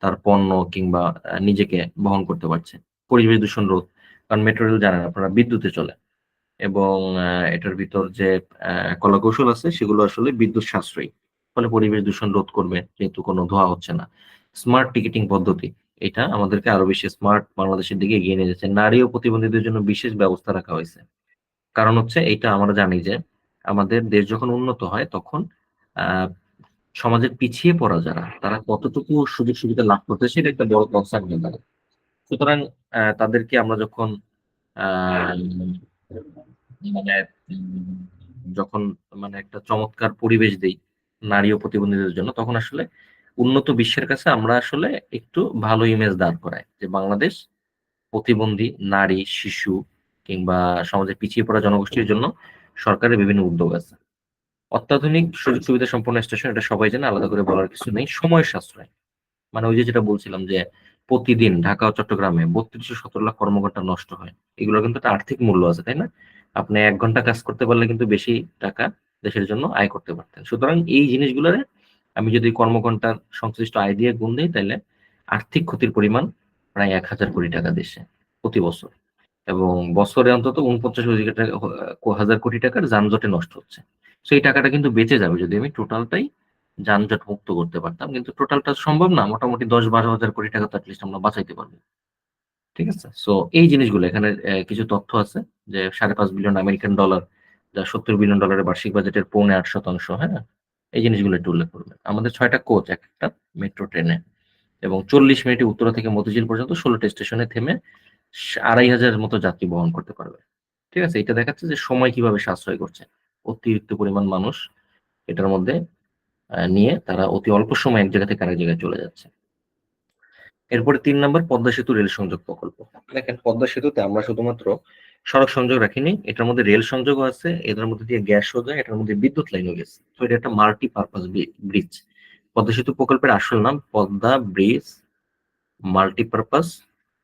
তার পণ্য কিংবা নিজেকে বহন করতে পারছে। পরিবেশ দূষণ রোধ, কারণ মেট্রো রেল জানেন আপনারা বিদ্যুতে চলে, এবং এটার ভিতর যে কলাকৌশল আছে সেগুলো আসলে বিদ্যুৎ সাশ্রয়ী, ফলে পরিবেশ দূষণ রোধ করবে যেহেতু কোনো ধোঁয়া হচ্ছে না। স্মার্ট টিকিটিং পদ্ধতি, এটা আমাদেরকে আরো বেশি স্মার্ট বাংলাদেশের দিকে এগিয়ে নিয়ে যাচ্ছে। নারী ও প্রতিবন্ধীদের জন্য বিশেষ ব্যবস্থা রাখা হয়েছে। কারণ হচ্ছে এইটা আমরা জানি যে আমাদের দেশ যখন উন্নত হয়, তখন আহ সমাজের পিছিয়ে পড়া যারা, তারা কতটুকু সুযোগ সুবিধা লাভ করতে, সেটা একটা বড় কনসার্ন হয়ে দাঁড়ায়। সুতরাং তাদেরকে আমরা যখন আহ মানে উম, যখন মানে একটা চমৎকার পরিবেশ দেই নারী ও প্রতিবন্ধীদের জন্য, তখন আসলে উন্নত বিশ্বের কাছে আমরা আসলে একটু ভালো ইমেজ দাঁড় করাই যে বাংলাদেশ প্রতিবন্ধী, নারী, শিশু কিংবা সমাজে পিছিয়ে পড়া জনগোষ্ঠীর জন্য সরকারের বিভিন্ন উদ্যোগ আছে। অত্যাধুনিক সুযোগ সুবিধা সম্পন্ন স্টেশন, এটা সবাই জানে, আলাদা করে বলার কিছু নেই। সময় সাশ্রয়, মানে ওই যে যেটা বলছিলাম যে প্রতিদিন ঢাকা ও চট্টগ্রামে 32-17 লাখ কর্মঘন্টা নষ্ট হয়, এগুলো কিন্তু একটা আর্থিক মূল্য আছে, তাই না? আপনি 1 ঘন্টা কাজ করতে পারলে কিন্তু বেশি টাকা দেশের জন্য আয় করতে পারতেন। সুতরাং এই জিনিসগুলোরে আমি যদি কর্মঘন্টার সংশ্লিষ্ট আয় দিয়ে গুণ দেই, তাইলে আর্থিক ক্ষতির পরিমাণ প্রায় ১,০০০ কোটি টাকা দেশে প্রতি বছর। এবং বছরে অন্তত ৪৯,০০০ কোটি টাকার যানজটে নষ্ট হচ্ছে। সো এই টাকাটা কিন্তু বেঁচে যাবে যদি আমি টোটালটাই যানজট মুক্ত করতে পারতাম। কিন্তু টোটালটা সম্ভব না। মোটামুটি ১০-১২,০০০ কোটি টাকা তো এটলিস্ট আমরা বাঁচাইতে পারবো। ঠিক আছে? সো এই জিনিসগুলো এখানে কিছু তথ্য আছে যে $৫.৫ বিলিয়ন আমেরিকান ডলার, যা $৭০ বিলিয়ন ডলারের বার্ষিক বাজেটের ৮.৫%, হ্যাঁ? এই জিনিসগুলো একটু উল্লেখ করবেন। আমাদের ৬ টা কোচ একেকটা মেট্রো ট্রেনে, এবং ৪০ মিনিটে উত্তরা থেকে মতিঝিল পর্যন্ত ১৬ টা স্টেশনে থেমে ২,৫০০ মতো যাত্রী বহন করতে পারবে। ঠিক আছে? এটা দেখাচ্ছে যে সময় কিভাবে সাশ্রয় করছে। অতিরিক্ত পরিমাণ মানুষ এটার মধ্যে নিয়ে তারা অতি অল্প সময়ে এক জায়গা থেকে আরেক জায়গায় চলে যাচ্ছে। এরপরে ৩ নাম্বার পদ্মা সেতু রেল সংযোগ প্রকল্প। দেখেন, পদ্মা সেতুতে আমরা শুধুমাত্র সড়ক সংযোগ রাখিনি, এটার মধ্যে রেল সংযোগও আছে, এটার মধ্যে দিয়ে গ্যাসও যায়, এটার মধ্যে বিদ্যুৎ লাইনও গেছে। তো এটা একটা মাল্টিপারপাস ব্রিজ। পদ্মা সেতু প্রকল্পের আসল নাম Padma bridge multipurpose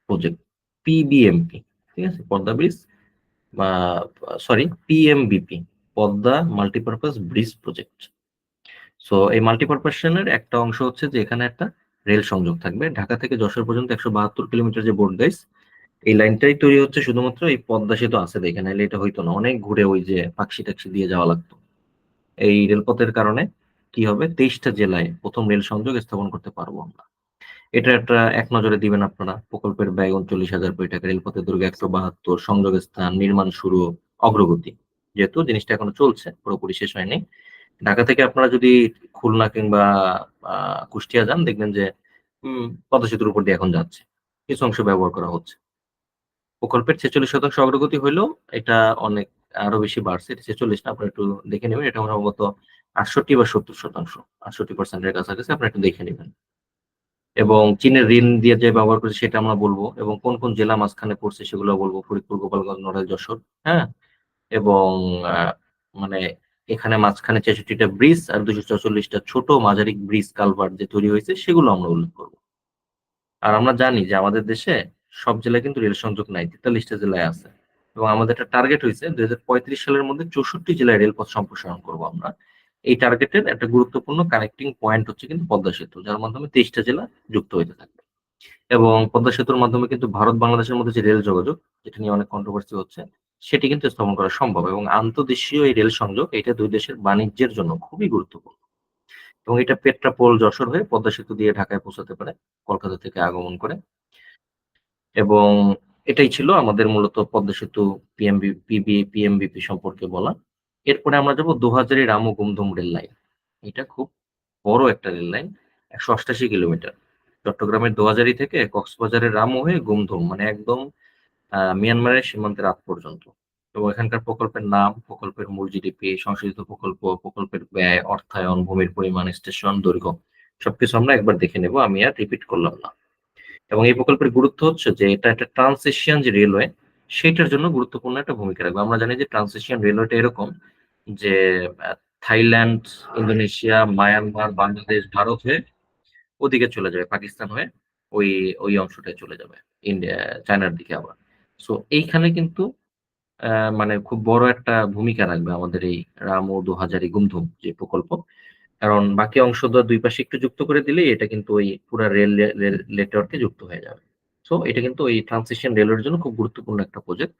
project, PBMP. ঠিক আছে? পদ্মা ব্রিজ বা PMBP, Padma multipurpose bridge project. So এই মাল্টিপারপাশনের একটা অংশ হচ্ছে যে এখানে একটা রেল সংযোগ থাকবে ঢাকা থেকে যশোর পর্যন্ত ১৭২ কিলোমিটার যে বোর্ড গাইস, এই লাইনটাই তৈরি হচ্ছে শুধুমাত্র এই পদ্মা সেতু আছে দেখে, নাহলে এটা হইতো না। অনেক ঘুরে ওই যে পাকশি টাকশি দিয়ে যাওয়া লাগতো। এই রেলপথের কারণে কি হবে, ২৩টা জেলায় প্রথম রেল সংযোগ স্থাপন করতে পারবো আমরা। এটা একটা এক নজরে দিবেন আপনারা। প্রকল্পের ব্যয় ৩৯,০০০ কোটি টাকা, রেলপথের দৈর্ঘ্য ১৭২, সংযোগ স্থান, নির্মাণ শুরু, অগ্রগতি। যেহেতু জিনিসটা এখনো চলছে, পুরোপুরি শেষ হয়নি। ঢাকা থেকে আপনারা যদি খুলনা কিংবা কুষ্টিয়া যান, দেখবেন যে পদ্মা সেতুর উপর দিয়ে এখন যাচ্ছে। কিছু অংশ ব্যবহার করা হচ্ছে। প্রকল্পের ৪৬% অগ্রগতি হইলেও এটা অনেক আরো বেশি বাড়ছে। এটা ৪৬ না, আপনারা একটু দেখে নেবেন। এটা সম্ভবত ৬৮ বা ৭০%, ৬৮% এর কাছাকাছি, আপনারা একটু দেখে নিবেন। এবং চীনের ঋণ দিয়ে যে ব্যবহার করছে সেটা আমরা বলবো, এবং কোন কোন জেলা মাঝখানে পড়ছে সেগুলো বলবো। ফরিদপুর, গোপালগঞ্জ, নড়াইল, যশোর, হ্যাঁ? এবং মানে এখানে মাঝখানে ৬৬টা ব্রিজ আর ২৪৪টা ছোট মাঝারি ব্রিজ কালভার্ট যে তৈরি হয়েছে সেগুলো আমরা উল্লেখ করবো। আর আমরা জানি যে আমাদের দেশে সব জেলায় কিন্তু রেল সংযোগ নাই, ৪৩টা জেলায় আছে। এবং আমাদের একটা টার্গেট হয়েছে ২০৩৫ সালের মধ্যে ৬৪ জেলায় রেলপথ সম্প্রসারণ করবো আমরা। এই টার্গেটের একটা গুরুত্বপূর্ণ কানেক্টিং পয়েন্ট হচ্ছে কিন্তু পদ্মা সেতু, যার মাধ্যমে ২৩টা জেলা যুক্ত হইতে থাকবে। এবং পদ্মা সেতুর মাধ্যমে কিন্তু ভারত বাংলাদেশের মধ্যে যে রেল যোগাযোগ, যেটা নিয়ে অনেক কন্ট্রোভার্সি হচ্ছে, সেটি কিন্তু স্থাপন করা সম্ভব। এবং আন্তঃদেশীয় এই রেল সংযোগ এটা দুই দেশের বাণিজ্যের জন্য খুবই গুরুত্বপূর্ণ। এবং এটা পেট্রাপোল যশোর হয়ে পদ্মা সেতু দিয়ে ঢাকায় পৌঁছাতে পারে কলকাতা থেকে আগমন করে। এবং এটাই ছিল আমাদের মূলত পদ্মা সেতু পিএমবিপি সম্পর্কে বলা। এরপরে আমরা যাবো দোহাজারী রামু গুমধুম রেল লাইন। এটা খুব বড় একটা রেল লাইন, ১৮৮ কিলোমিটার। চট্টগ্রামের দোহাজারী থেকে কক্সবাজারের রামু হয়ে গুমধুম, মানে একদম মিয়ানমারের সীমান্তের আগ পর্যন্ত। এবং এখানকার প্রকল্পের নাম, প্রকল্পের মূল জিডিপি, সংশোধিত প্রকল্প, প্রকল্পের ব্যয়, অর্থায়ন, ভূমির পরিমাণ, স্টেশন, দৈর্ঘ্য সবকিছু আমরা একবার দেখে নেব, আমি আর রিপিট করলাম না। এবং এই প্রকল্পের গুরুত্ব হচ্ছে যে এটা একটা ট্রান্সএশিয়ান যে রেলওয়ে, সেটার জন্য গুরুত্বপূর্ণ একটা ভূমিকা রাখবে। আমরা জানি যে ট্রান্সএশিয়ান রেলওয়েটা এরকম যে Thailand, Indonesia, Myanmar, Bangladesh, Bharat হয়ে ওদিকে চলে যাবে, পাকিস্তান হয়ে ওই ওই অংশটায় চলে যাবে, ইন্ডিয়া, চায়নার দিকে আবার। সো এইখানে কিন্তু মানে খুব বড় একটা ভূমিকা রাখবে আমাদের এই রামু দোহাজারী গুমধুম যে প্রকল্প। কারণ বাকি অংশগুলো দুই পাশে একটু যুক্ত করে দিলেই এটা কিন্তু ওই পুরা রেল নেটওয়ার্কে যুক্ত হয়ে যাবে। সো এটা কিন্তু ওই ট্রান্সিশন রেলের জন্য খুব গুরুত্বপূর্ণ একটা প্রজেক্ট।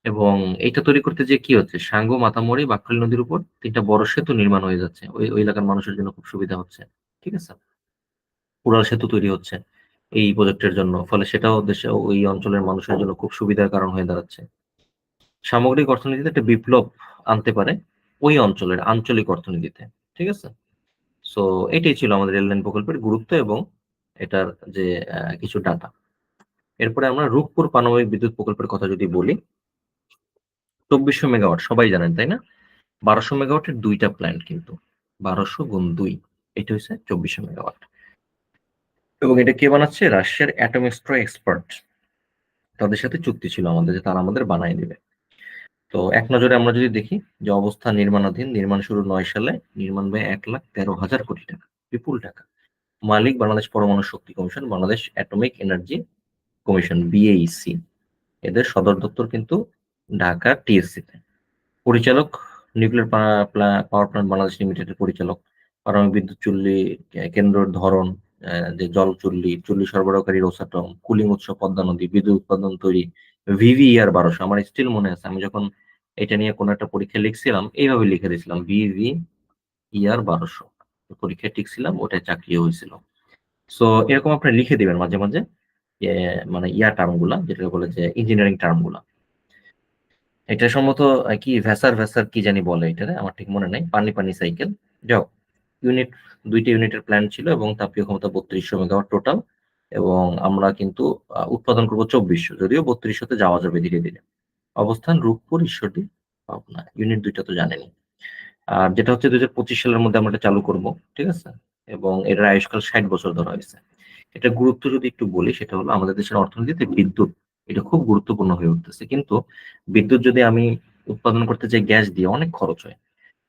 এবং এটা তৈরি করতে যেয়ে কি হচ্ছে, সাঙ্গু, মাতামুহুরী, বাকখালী নদীর উপর ৩ টা বড় সেতু নির্মাণ হয়ে যাচ্ছে। ওই এলাকার মানুষের জন্য খুব সুবিধা হচ্ছে। ঠিক আছে? উড়াল সেতু তৈরি হচ্ছে এই প্রজেক্টের জন্য। ফলে সেটাও দেশে ওই অঞ্চলের মানুষের জন্য খুব সুবিধার কারণ হয়ে দাঁড়াচ্ছে। সামগ্রিক অর্থনীতিতে একটা বিপ্লব আনতে পারে ওই অঞ্চলের আঞ্চলিক অর্থনীতিতে। ঠিক আছে? সো এটাই ছিল আমাদের রেললাইন প্রকল্পের গুরুত্ব এবং এটার যে কিছু ডাটা। এরপরে আমরা রূপপুর পারমাণবিক বিদ্যুৎ প্রকল্পের কথা যদি বলি, ২৪০০ মেগাওয়াট সবাই জানেন, তাই না? ১২০০ মেগাওয়াটের ২ টা প্ল্যান্ট কিন্তু। ১২০০ গুণ ২, এটা হচ্ছে ২৪০০ মেগাওয়াট। এবং এটা কে বানাচ্ছে? রাশিয়ার অ্যাটমিস্ট্রো এক্সপার্ট। তাদের সাথে চুক্তি ছিল আমাদের যে তারা আমাদের বানায় দিবে। তো এক নজরে আমরা যদি দেখি যে অবস্থা নির্মাণাধীন, নির্মাণ শুরু ৯ সালে, নির্মাণ ব্যয় ১,১৩,০০০ কোটি টাকা। বিপুল টাকা। মালিক বাংলাদেশ পরমাণু শক্তি commission, Bangladesh atomic energy commission, BAEC. এদের সদর দপ্তর কিন্তু ঢাকা টিএসসি তে। পরিচালক নিউক্লিয়ার পাওয়ার প্ল্যান্ট বাংলাদেশ লিমিটেডের পরিচালক, পারমাণবিক বিদ্যুৎ চুল্লি কেন্দ্রের ধরন, যে জল চুল্লি, চুল্লি সরবরাহকারী রোসাটম, কুলিং উৎস পদ্মা নদী, বিদ্যুৎ উৎপাদন তৈরি, ভিভিইআর 1200। আমার স্টিল মনে আছে, আমি যখন এটা নিয়ে কোনো একটা পরীক্ষা লিখছিলাম এইভাবে লিখে দিয়েছিলাম ভিভিইআর 1200, পরীক্ষায় টিকছিলাম, ওটাই চাকরি হয়েছিল। সো এরকম আপনি লিখে দিবেন মাঝে মাঝে, মানে টার্ম গুলা, যেটা বলে যে ইঞ্জিনিয়ারিং টার্ম গুলা। এটা সম্ভবত কি ভ্যাসার ভ্যাসার কি জানি বলে এটারে, আমার ঠিক মনে নাই। পানি পানি সাইকেল, যাও। ইউনিট, 2টি ইউনিটের প্ল্যান ছিল এবং তাপীয় ক্ষমতা 3200 মেগাওয়াট টোটাল। এবং আমরা কিন্তু উৎপাদন করবো 2400, যদিও 3200-তে যাওয়া যাবে ধীরে ধীরে। অবস্থান রূপপুর, ঈশ্বরদী, পাবনা। ইউনিট 2টা তো জানেনি। আর যেটা হচ্ছে 2025 সালের মধ্যে আমরা এটা চালু করব, ঠিক আছে। এবং এর আয়ুষ্কাল 60 বছর ধরা হয়েছে। এটা গুরুত্ব যদি একটু বলি, সেটা হলো আমাদের দেশের অর্থনীতিতে বিদ্যুৎ এটা খুব গুরুত্বপূর্ণ হয়ে উঠতেছে। কিন্তু বিদ্যুৎ যদি আমি উৎপাদন করতে চাই গ্যাস দিয়ে, অনেক খরচ হয়।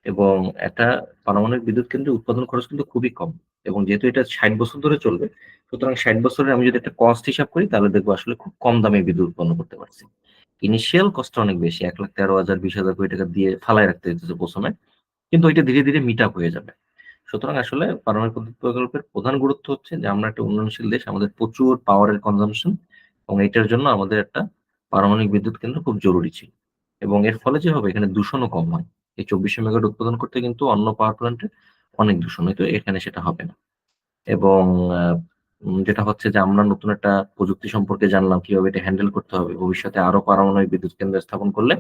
এবং একটা পারমাণবিক বিদ্যুৎ কেন্দ্রে উৎপাদন খরচ কিন্তু খুবই কম। এবং যেহেতু এটা 60 বছর ধরে চলবে, সুতরাং 60 বছরে আমি যদি একটা কস্ট হিসাব করি, তাহলে দেখবো আসলে খুব কম দামে বিদ্যুৎ উৎপন্ন করতে পারছি। ইনিশিয়াল কস্ট অনেক বেশি, 1,13,000 20,000 কোটি টাকা দিয়ে ফালায় রাখতে হচ্ছে প্রথমে, কিন্তু ওইটা ধীরে ধীরে মিট আপ হয়ে যাবে। সুতরাং আসলে পারমাণবিক বিদ্যুৎ প্রকল্পের প্রধান গুরুত্ব হচ্ছে যে আমরা একটা উন্নয়নশীল দেশ, আমাদের প্রচুর পাওয়ারের কনজাম্পশন, এবং এটার জন্য আমাদের একটা পারমাণবিক বিদ্যুৎ কেন্দ্র খুব জরুরি ছিল। এবং এর ফলে যে হবে, এখানে দূষণও কম হয়। এই 2400 মেগাওয়াট উৎপাদন করতে কিন্তু অন্য পাওয়ার প্ল্যান্টে অনেক দূষণ হয়তো, এখানে সেটা হবে না। এবং যেটা হচ্ছে যে আমরা নতুন একটা প্রযুক্তি সম্পর্কে জানলাম, কিভাবে এটা হ্যান্ডেল করতে হবে। ভবিষ্যতে আরো পারমাণবিক বিদ্যুৎ কেন্দ্র স্থাপন করলে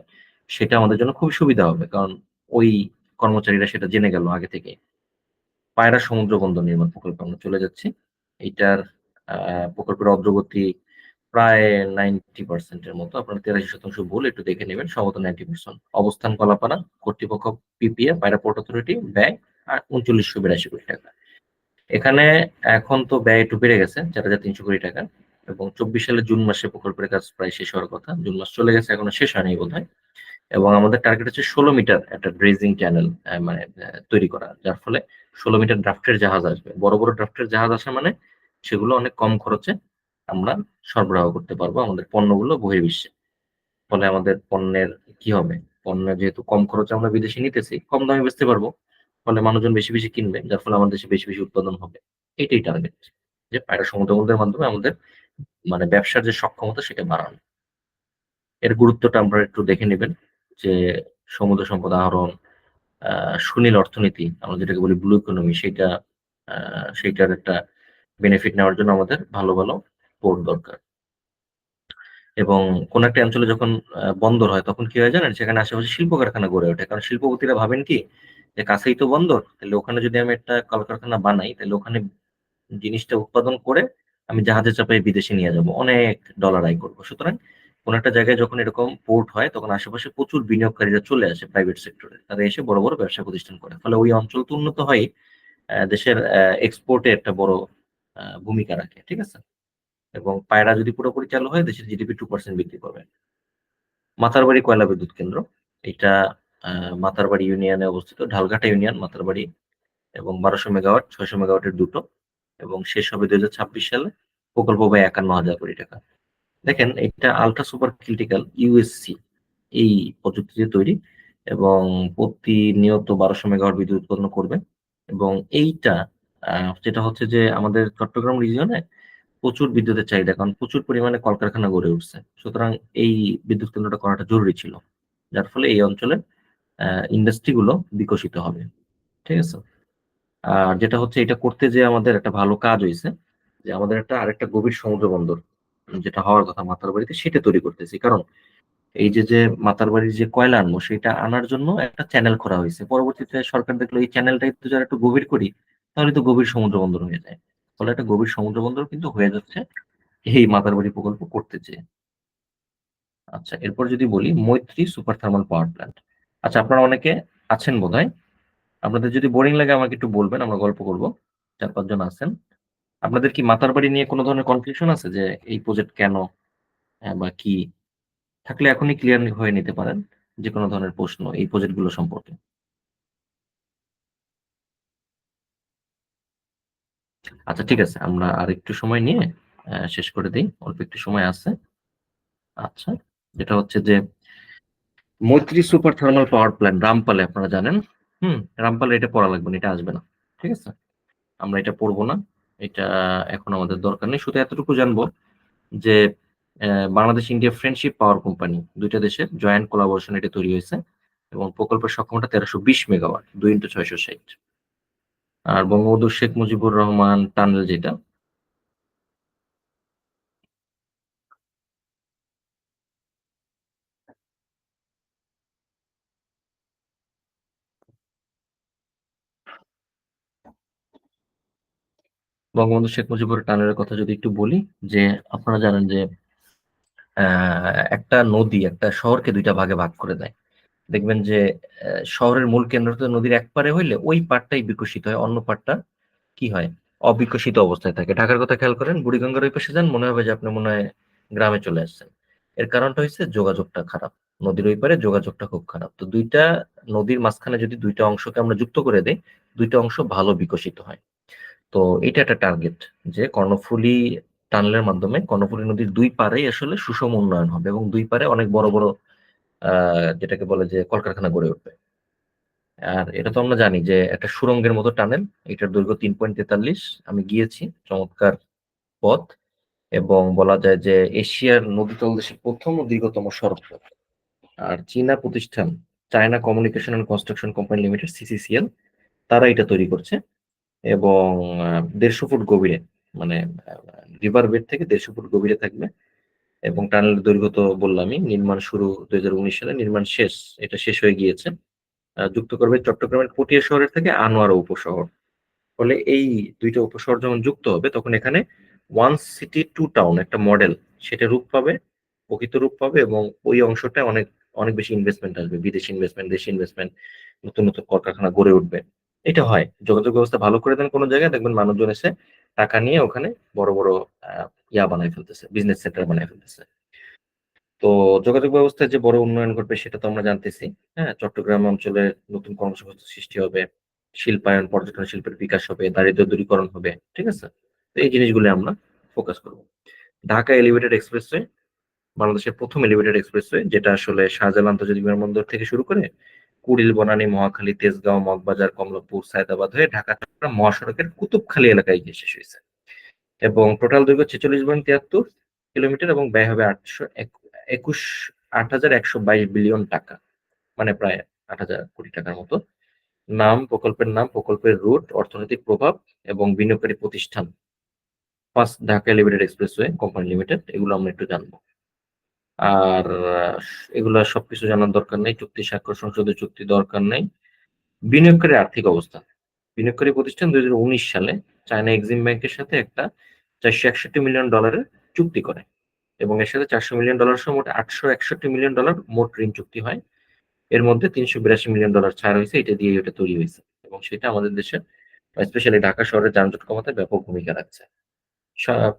সেটা আমাদের জন্য খুব সুবিধা হবে, কারণ ওই কর্মচারীরা সেটা জেনে গেল আগে থেকে। পায়রা সমুদ্র বন্দর নির্মাণ প্রকল্পে আমরা চলে যাচ্ছি। এইটার প্রকল্পের অগ্রগতি প্রায় 90% মতো। আপনার 83% ভুল, একটু দেখে নেবেন, সম্ভবত 90%। অবস্থান কলাপাড়া, কর্তৃপক্ষ পিপিএ, পায়রা পোর্ট অথরিটি, ব্যয় 3982 কোটি টাকা। এখানে এখন তো ব্যয় একটু বেড়ে গেছে, 4300 কোটি টাকা। এবং 24 সালের জুন মাসে প্রকল্পের কাজ প্রায় শেষ হওয়ার কথা, জুন মাস চলে গেছে, এখনো শেষ হয়নি বোধ হয়। এবং আমাদের টার্গেট হচ্ছে 16 মিটার একটা ড্রেজিং চ্যানেল মানে তৈরি করা, যার ফলে 16 মিটার ড্রাফটের জাহাজ আসবে। বড় বড় ড্রাফটের জাহাজ আসা মানে সেগুলো অনেক কম খরচে আমরা সরবরাহ করতে পারবো আমাদের পণ্যগুলো বহির্বিশ্বে। ফলে আমাদের পণ্যের কি হবে, পণ্যের যেহেতু কম খরচে আমরা বিদেশে নিতেছি, কম দামে বেচতে পারবো। ফলে মানুষজন বেশি বেশি কিনবে, যার ফলে আমাদের দেশে বেশি বেশি উৎপাদন হবে। এটাই টার্গেট, যে পায়রা সমুদ্র বন্দরের মাধ্যমে আমাদের মানে ব্যবসার যে সক্ষমতা সেটা বাড়ানো। এর গুরুত্বটা আমরা একটু দেখে নেবেন, যে সমুদ্র সম্পদ আহরণ, সুনীল অর্থনীতি, আমরা যেটাকে বলি ব্লু ইকোনমি, সেইটার একটা বেনিফিট নেওয়ার জন্য আমাদের ভালো ভালো পোর্ট দরকার। এবং কোন একটা অঞ্চলে যখন বন্দর হয়, তখন কি হয় জানেন, সেখানে আশেপাশে শিল্প কারখানা গড়ে ওঠে। কারণ শিল্পপতিরা ভাবেন কি, যে কাছেই তো বন্দর, তাহলে ওখানে যদি আমি একটা কলকারখানা বানাই, তাহলে ওখানে জিনিসটা উৎপাদন করে আমি জাহাজে চাপাই বিদেশে নিয়ে যাব, অনেক ডলার আয় করবো। সুতরাং কোন একটা জায়গায় যখন এরকম পোর্ট হয়, তখন আশেপাশে প্রচুর বিনিয়োগকারীরা চলে আসে প্রাইভেট সেক্টরে, তারা এসে বড় বড় ব্যবসা প্রতিষ্ঠান করে। ফলে ওই অঞ্চল তো উন্নত হয়, দেশের এক্সপোর্টে একটা বড় ভূমিকা রাখে, ঠিক আছে। এবং পায়রা যদি পুরোপুরি চালু হয়, দেশের জিডিপি 2% বৃদ্ধি পাবে। মাতারবাড়ি কয়লা বিদ্যুৎ কেন্দ্র, এটা মাতারবাড়ি ইউনিয়নে অবস্থিত, ঢালঘাটা ইউনিয়ন, মাতারবাড়ি। এবং 1200 মেগাওয়াট, 600 মেগাওয়াটের দুটো। এবং শেষ হবে 2026 সালে। প্রকল্প ব্যয় 51,000 কোটি টাকা। দেখেন, এটা আলট্রা সুপার ক্রিটিক্যাল ইউএসসি এই প্রযুক্তিতে তৈরি, এবং প্রতিনিয়ত 1200 মেগাওয়াট বিদ্যুৎ উৎপন্ন করবে। এবং এইটা যেটা হচ্ছে যে আমাদের চট্টগ্রাম রিজিয়নে প্রচুর বিদ্যুতের চাহিদা, কারণ প্রচুর পরিমাণে কলকারখানা গড়ে উঠছে। সুতরাং এই বিদ্যুৎ কেন্দ্রটা করাটা জরুরি ছিল, যার ফলে এই অঞ্চলের ইন্ডাস্ট্রি গুলো বিকশিত হবে, ঠিক আছে। আর যেটা হচ্ছে, এটা করতে যে আমাদের একটা ভালো কাজ হয়েছে, যে আমাদের একটা আরেকটা গভীর সমুদ্র বন্দর যেটা হওয়ার কথা মাতারবাড়িতে, সেটা তৈরি করতেছি। কারণ এই যে যে মাতারবাড়ির যে কয়লা আনবো, সেটা আনার জন্য একটা চ্যানেল করা হয়েছে। পরবর্তীতে সরকার দেখলো এই চ্যানেলটা একটু যারা একটু গভীর করি, তাহলে তো গভীর সমুদ্র বন্দর হয়ে যায়। ফলে একটা গভীর সমুদ্র বন্দর কিন্তু হয়ে যাচ্ছে এই মাতারবাড়ি প্রকল্প করতে চেয়ে। আচ্ছা, এরপর যদি বলি মৈত্রী সুপার থার্মাল পাওয়ার প্ল্যান্ট। আচ্ছা, আপনারা অনেকে আছেন বোধহয়, আপনাদের যদি বোরিং লাগে আমাকে একটু বলবেন, আমরা গল্প করব। 4-5 জন আছেন। আপনাদের কি মাতারবাড়ি নিয়ে কোনো ধরনের কনফিউশন আছে, যে এই প্রজেক্ট কেন, বা কি? থাকলে এখনই ক্লিয়ার হয়ে নিতে পারেন যে কোনো ধরনের প্রশ্ন এই প্রজেক্ট গুলো সম্পর্কে। আচ্ছা, ঠিক আছে, আমরা আর একটু সময় নিয়ে শেষ করে দিই, অল্প একটু সময় আছে। আচ্ছা, যেটা হচ্ছে যে মৈত্রী সুপার থার্মাল পাওয়ার প্ল্যান্ট রামপালে, আপনারা জানেন। রামপালে এটা পড়া লাগবে না, এটা আসবে না। ঠিক আছে, আমরা এটা পড়বো না। এটা এখন আমাদের দরকার নেই। শুধু এতটুকু জানবো যে Bangladesh India friendship power company, দুইটা দেশের জয়েন্ট কোলাবোরেশন এটা তৈরি হয়েছে, এবং প্রকল্পের সক্ষমতা 1320 মেগাওয়াট, 2 × 660। আর বঙ্গবন্ধু শেখ মুজিবুর রহমান টানেল যেটা, বঙ্গবন্ধু শেখ মুজিবুর টানেলের কথা যদি একটু বলি, যে আপনারা জানেন যে একটা নদী একটা শহরকে দুইটা ভাগে ভাগ করে দেয়। দেখবেন যে শহরের মূল কেন্দ্র তো নদীর এক পারে হইলে ওই পাড়টাই বিকশিত হয়, অন্য পাড়টা কি হয়, অবিকশিত অবস্থায় থাকে। ঢাকার কথা খেয়াল করেন, বুড়িগঙ্গার ওই পাশে যান, মনে হবে যে আপনি মনে হয় গ্রামে চলে আসছেন। এর কারণটা হচ্ছে যোগাযোগটা খারাপ, নদীর ওই পারে যোগাযোগটা খুব খারাপ। তো দুইটা নদীর মাঝখানে যদি দুইটা অংশকে আমরা যুক্ত করে দেই, দুইটা অংশ ভালো বিকশিত হয়। তো এটা একটা টার্গেট, যে কর্ণফুলী টানেলের মাধ্যমে কর্ণফুলী নদীর দুই পারেই আসলে সুষম উন্নয়ন হবে, এবং দুই পারে অনেক বড় বড় যেটাকে বলে যে কলকারখানা গড়ে উঠবে। আর এটা তো আমরা জানি যে একটা সুড়ঙ্গের মতো টানেল, এটার দৈর্ঘ্য 3.43। আমি গিয়েছি, চমৎকার পথ, এবং বলা যায় যে এশিয়ার নদী তলদেশের প্রথম ও দীর্ঘতম সড়ক পথ। আর চীনা প্রতিষ্ঠান China communication and construction company limited, CCCL, তারা এটা তৈরি করছে। এবং 150 ফুট গভীরে, মানে রিভার বেড থেকে 150 ফুট গভীরে থাকবে। এবং টানেলের দৈর্ঘ্য তো বললামই, নির্মাণ শুরু 2019 সালে, নির্মাণ শেষ, এটা শেষ হয়ে গিয়েছে। যুক্ত করবে চট্টগ্রামের পটিয়া শহরের থেকে আনোয়ারা উপশহর। ফলে এই দুইটা উপশহর যখন যুক্ত হবে, তখন এখানে ওয়ান সিটি টু টাউন একটা মডেল, সেটা রূপ পাবে, প্রকৃত রূপ পাবে। এবং ওই অংশটা অনেক অনেক বেশি ইনভেস্টমেন্ট আসবে, বিদেশি ইনভেস্টমেন্ট, দেশি ইনভেস্টমেন্ট, নতুন নতুন কলকারখানা গড়ে উঠবে। এটা হয়, যোগাযোগ ব্যবস্থা ভালো করে দেন কোনো জায়গায়, দেখবেন মানুষজন এসে টাকা নিয়ে ওখানে বড় বড় ইয়া বানায় ফেলতেছে, বিজনেস সেন্টার বানায় ফেলতেছে। তো যোগাযোগ ব্যবস্থায় যে বড় উন্নয়ন ঘটবে সেটা তো আমরা জানতেছি। হ্যাঁ, চট্টগ্রাম অঞ্চলে নতুন কর্মসংস্থান সৃষ্টি হবে, শিল্পায়ন, পর্যটন শিল্পের বিকাশ হবে, দারিদ্র্য দূরীকরণ হবে। ঠিক আছে, তো এই জিনিসগুলো আমরা ফোকাস করব। ঢাকা এলিভেটেড এক্সপ্রেসওয়ে, বাংলাদেশের প্রথম এলিভেটেড এক্সপ্রেসওয়ে, যেটা আসলে শাহজালাল আন্তর্জাতিক বিমানবন্দর থেকে শুরু করে কুড়িল, বনানী, মহাখালী, তেজগাঁও, মগবাজার, কমলাপুর, সায়দাবাদ হয়ে ঢাকা চট্টগ্রাম মহাসড়কের কুতুবখালী এলাকায় গিয়ে শেষ হয়েছে। এবং টোটাল দৈর্ঘ্য 46.73 কিলোমিটার, এবং ব্যয় হবে 8,21,122 টাকা, মানে প্রায় 8,000 কোটি টাকার মতো। নাম প্রকল্পের নাম, প্রকল্পের রুট, অর্থনৈতিক প্রভাব এবং বিনিয়োগকারী প্রতিষ্ঠান, first Dhaka elevated expressway company limited, এগুলো আমরা একটু জানবো। আর এগুলো সবকিছু জানার দরকার নেই, চুক্তি স্বাক্ষর, সংসদীয় চুক্তি দরকার নেই। বিনিয়োগকারী আর্থিক অবস্থা, বিনিয়োগকারী প্রতিষ্ঠান 2019 সালে চায়না এক্সিম ব্যাংকের সাথে একটা $461 মিলিয়ন চুক্তি করে, এবং এর সাথে $400 মিলিয়ন সহ মোট $861 মিলিয়ন মোট ঋণ চুক্তি হয়। এর মধ্যে $382 মিলিয়ন ছাড় হয়েছে, এটা দিয়ে এটা তৈরি হয়েছে, এবং সেটা আমাদের দেশে স্পেশালি ঢাকা শহরের যানজট কমাতে ব্যাপক ভূমিকা রাখছে। সা-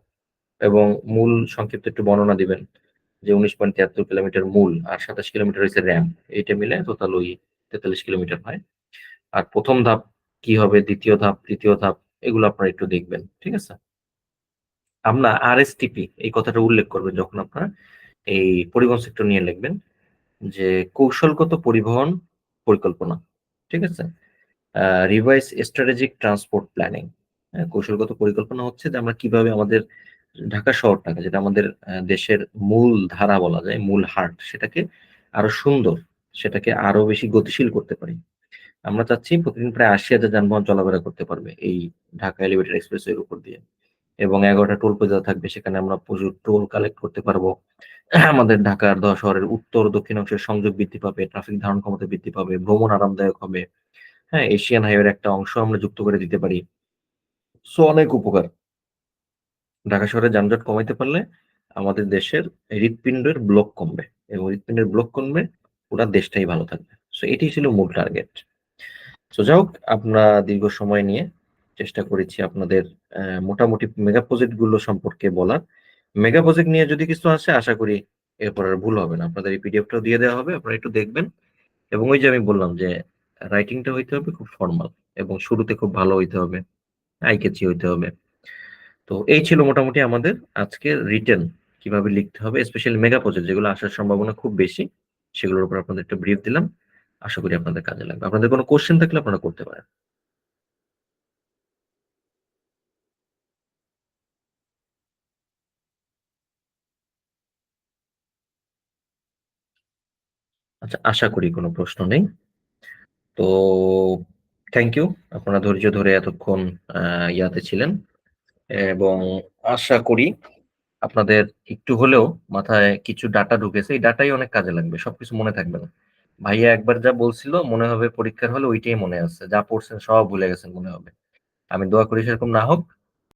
এবং মূল সংক্ষিপ্ত একটু বর্ণনা দিবেন, যে 19.73 কিলোমিটার মূল, আর 27 কিলোমিটার হয়েছে র্যাম, এইটা মিলে টোটাল ওই 43 কিলোমিটার হয়। আর প্রথম ধাপ কি হবে, দ্বিতীয় ধাপ, তৃতীয় ধাপ, এগুলো আপনারা একটু দেখবেন। ঠিক আছে, আমরা আরএসটিপি এই কথাটা উল্লেখ করবেন যখন আপনারা এই পরিবহন সেক্টর নিয়ে লিখবেন, যে কৌশলগত পরিবহন পরিকল্পনা। ঠিক আছে, রিভাইস স্ট্র্যাটেজিক ট্রান্সপোর্ট প্ল্যানিং। কৌশলগত পরিকল্পনা হচ্ছে যে আমরা কিভাবে আমাদের ঢাকা শহরটাকে, যেটা আমাদের দেশের মূল ধারা বলা যায়, মূল হার্ট, সেটাকে আরো সুন্দর, সেটাকে আরো বেশি গতিশীল করতে পারি। আমরা চাচ্ছি প্রতিদিন প্রায় 80,000 যানবাহন চলাফেরা করতে পারবে এই ঢাকা এলিভেটেড এক্সপ্রেসওয়ের উপর দিয়ে, এবং 11টা টোল প্লাজা থাকবে, সেখানে আমরা প্রচুর টোল কালেক্ট করতে পারবো। আমাদের ঢাকার শহরের উত্তর দক্ষিণ অংশের সংযোগ বৃদ্ধি পাবে, ট্রাফিক ধারণ ক্ষমতা বৃদ্ধি পাবে, ভ্রমণ আরামদায়ক হবে। হ্যাঁ, এশিয়ান হাইওয়ের একটা অংশ আমরা যুক্ত করে দিতে পারি। সো অনেক উপকার। ঢাকা শহরে যানজট কমাইতে পারলে আমাদের দেশের হৃৎপিণ্ডের ব্লক কমবে, এবং হৃৎপিণ্ডের ব্লক কমবে, পুরা দেশটাই ভালো থাকবে। সো এটাই ছিল মূল টার্গেট। সো যাই হোক, আমরা দীর্ঘ সময় নিয়ে চেষ্টা করেছি আপনাদের মোটামুটি মেগা প্রজেক্ট গুলো সম্পর্কে বলার। মেগা প্রজেক্ট নিয়ে যদি কিছু আসে, আশা করি এরপর আর ভুল হবে না। আপনাদের এই পিডিএফটাও দিয়ে দেওয়া হবে, আপনারা একটু দেখবেন। এবং ওই যে আমি বললাম যে রাইটিংটা হইতে হবে খুব ফর্মাল, এবং শুরুতে খুব ভালো হইতে হবে, আই ক্যাচি হইতে হবে। তো এই ছিল মোটামুটি আমাদের আজকের রিটেন কিভাবে লিখতে হবে, স্পেশালি মেগা প্রজেক্ট যেগুলো আসার সম্ভাবনা খুব বেশি। সেগুলোর উপর আপনাদের একটা ব্রিফ দিলাম। আশা করি আপনাদের কাজে লাগবে। আপনাদের কোনো কোশ্চেন থাকলে আপনারা করতে পারেন। আচ্ছা, আশা করি কোনো প্রশ্ন নেই। তো থ্যাংক ইউ, আপনারা ধৈর্য ধরে এতক্ষণ ইয়াতে ছিলেন, এবং আশা করি আপনাদের একটু হলেও মাথায় কিছু ডাটা ঢুকেছে। এই ডাটাই অনেক কাজে লাগবে, সবকিছু মনে থাকবে না। ভাইয়া একবার যা বলছিল মনে হবে পরীক্ষার হলে ওইটাই মনে আছে, যা পড়ছেন সব ভুলে গেছেন মনে হবে। আমি দোয়া করি সেরকম না হোক।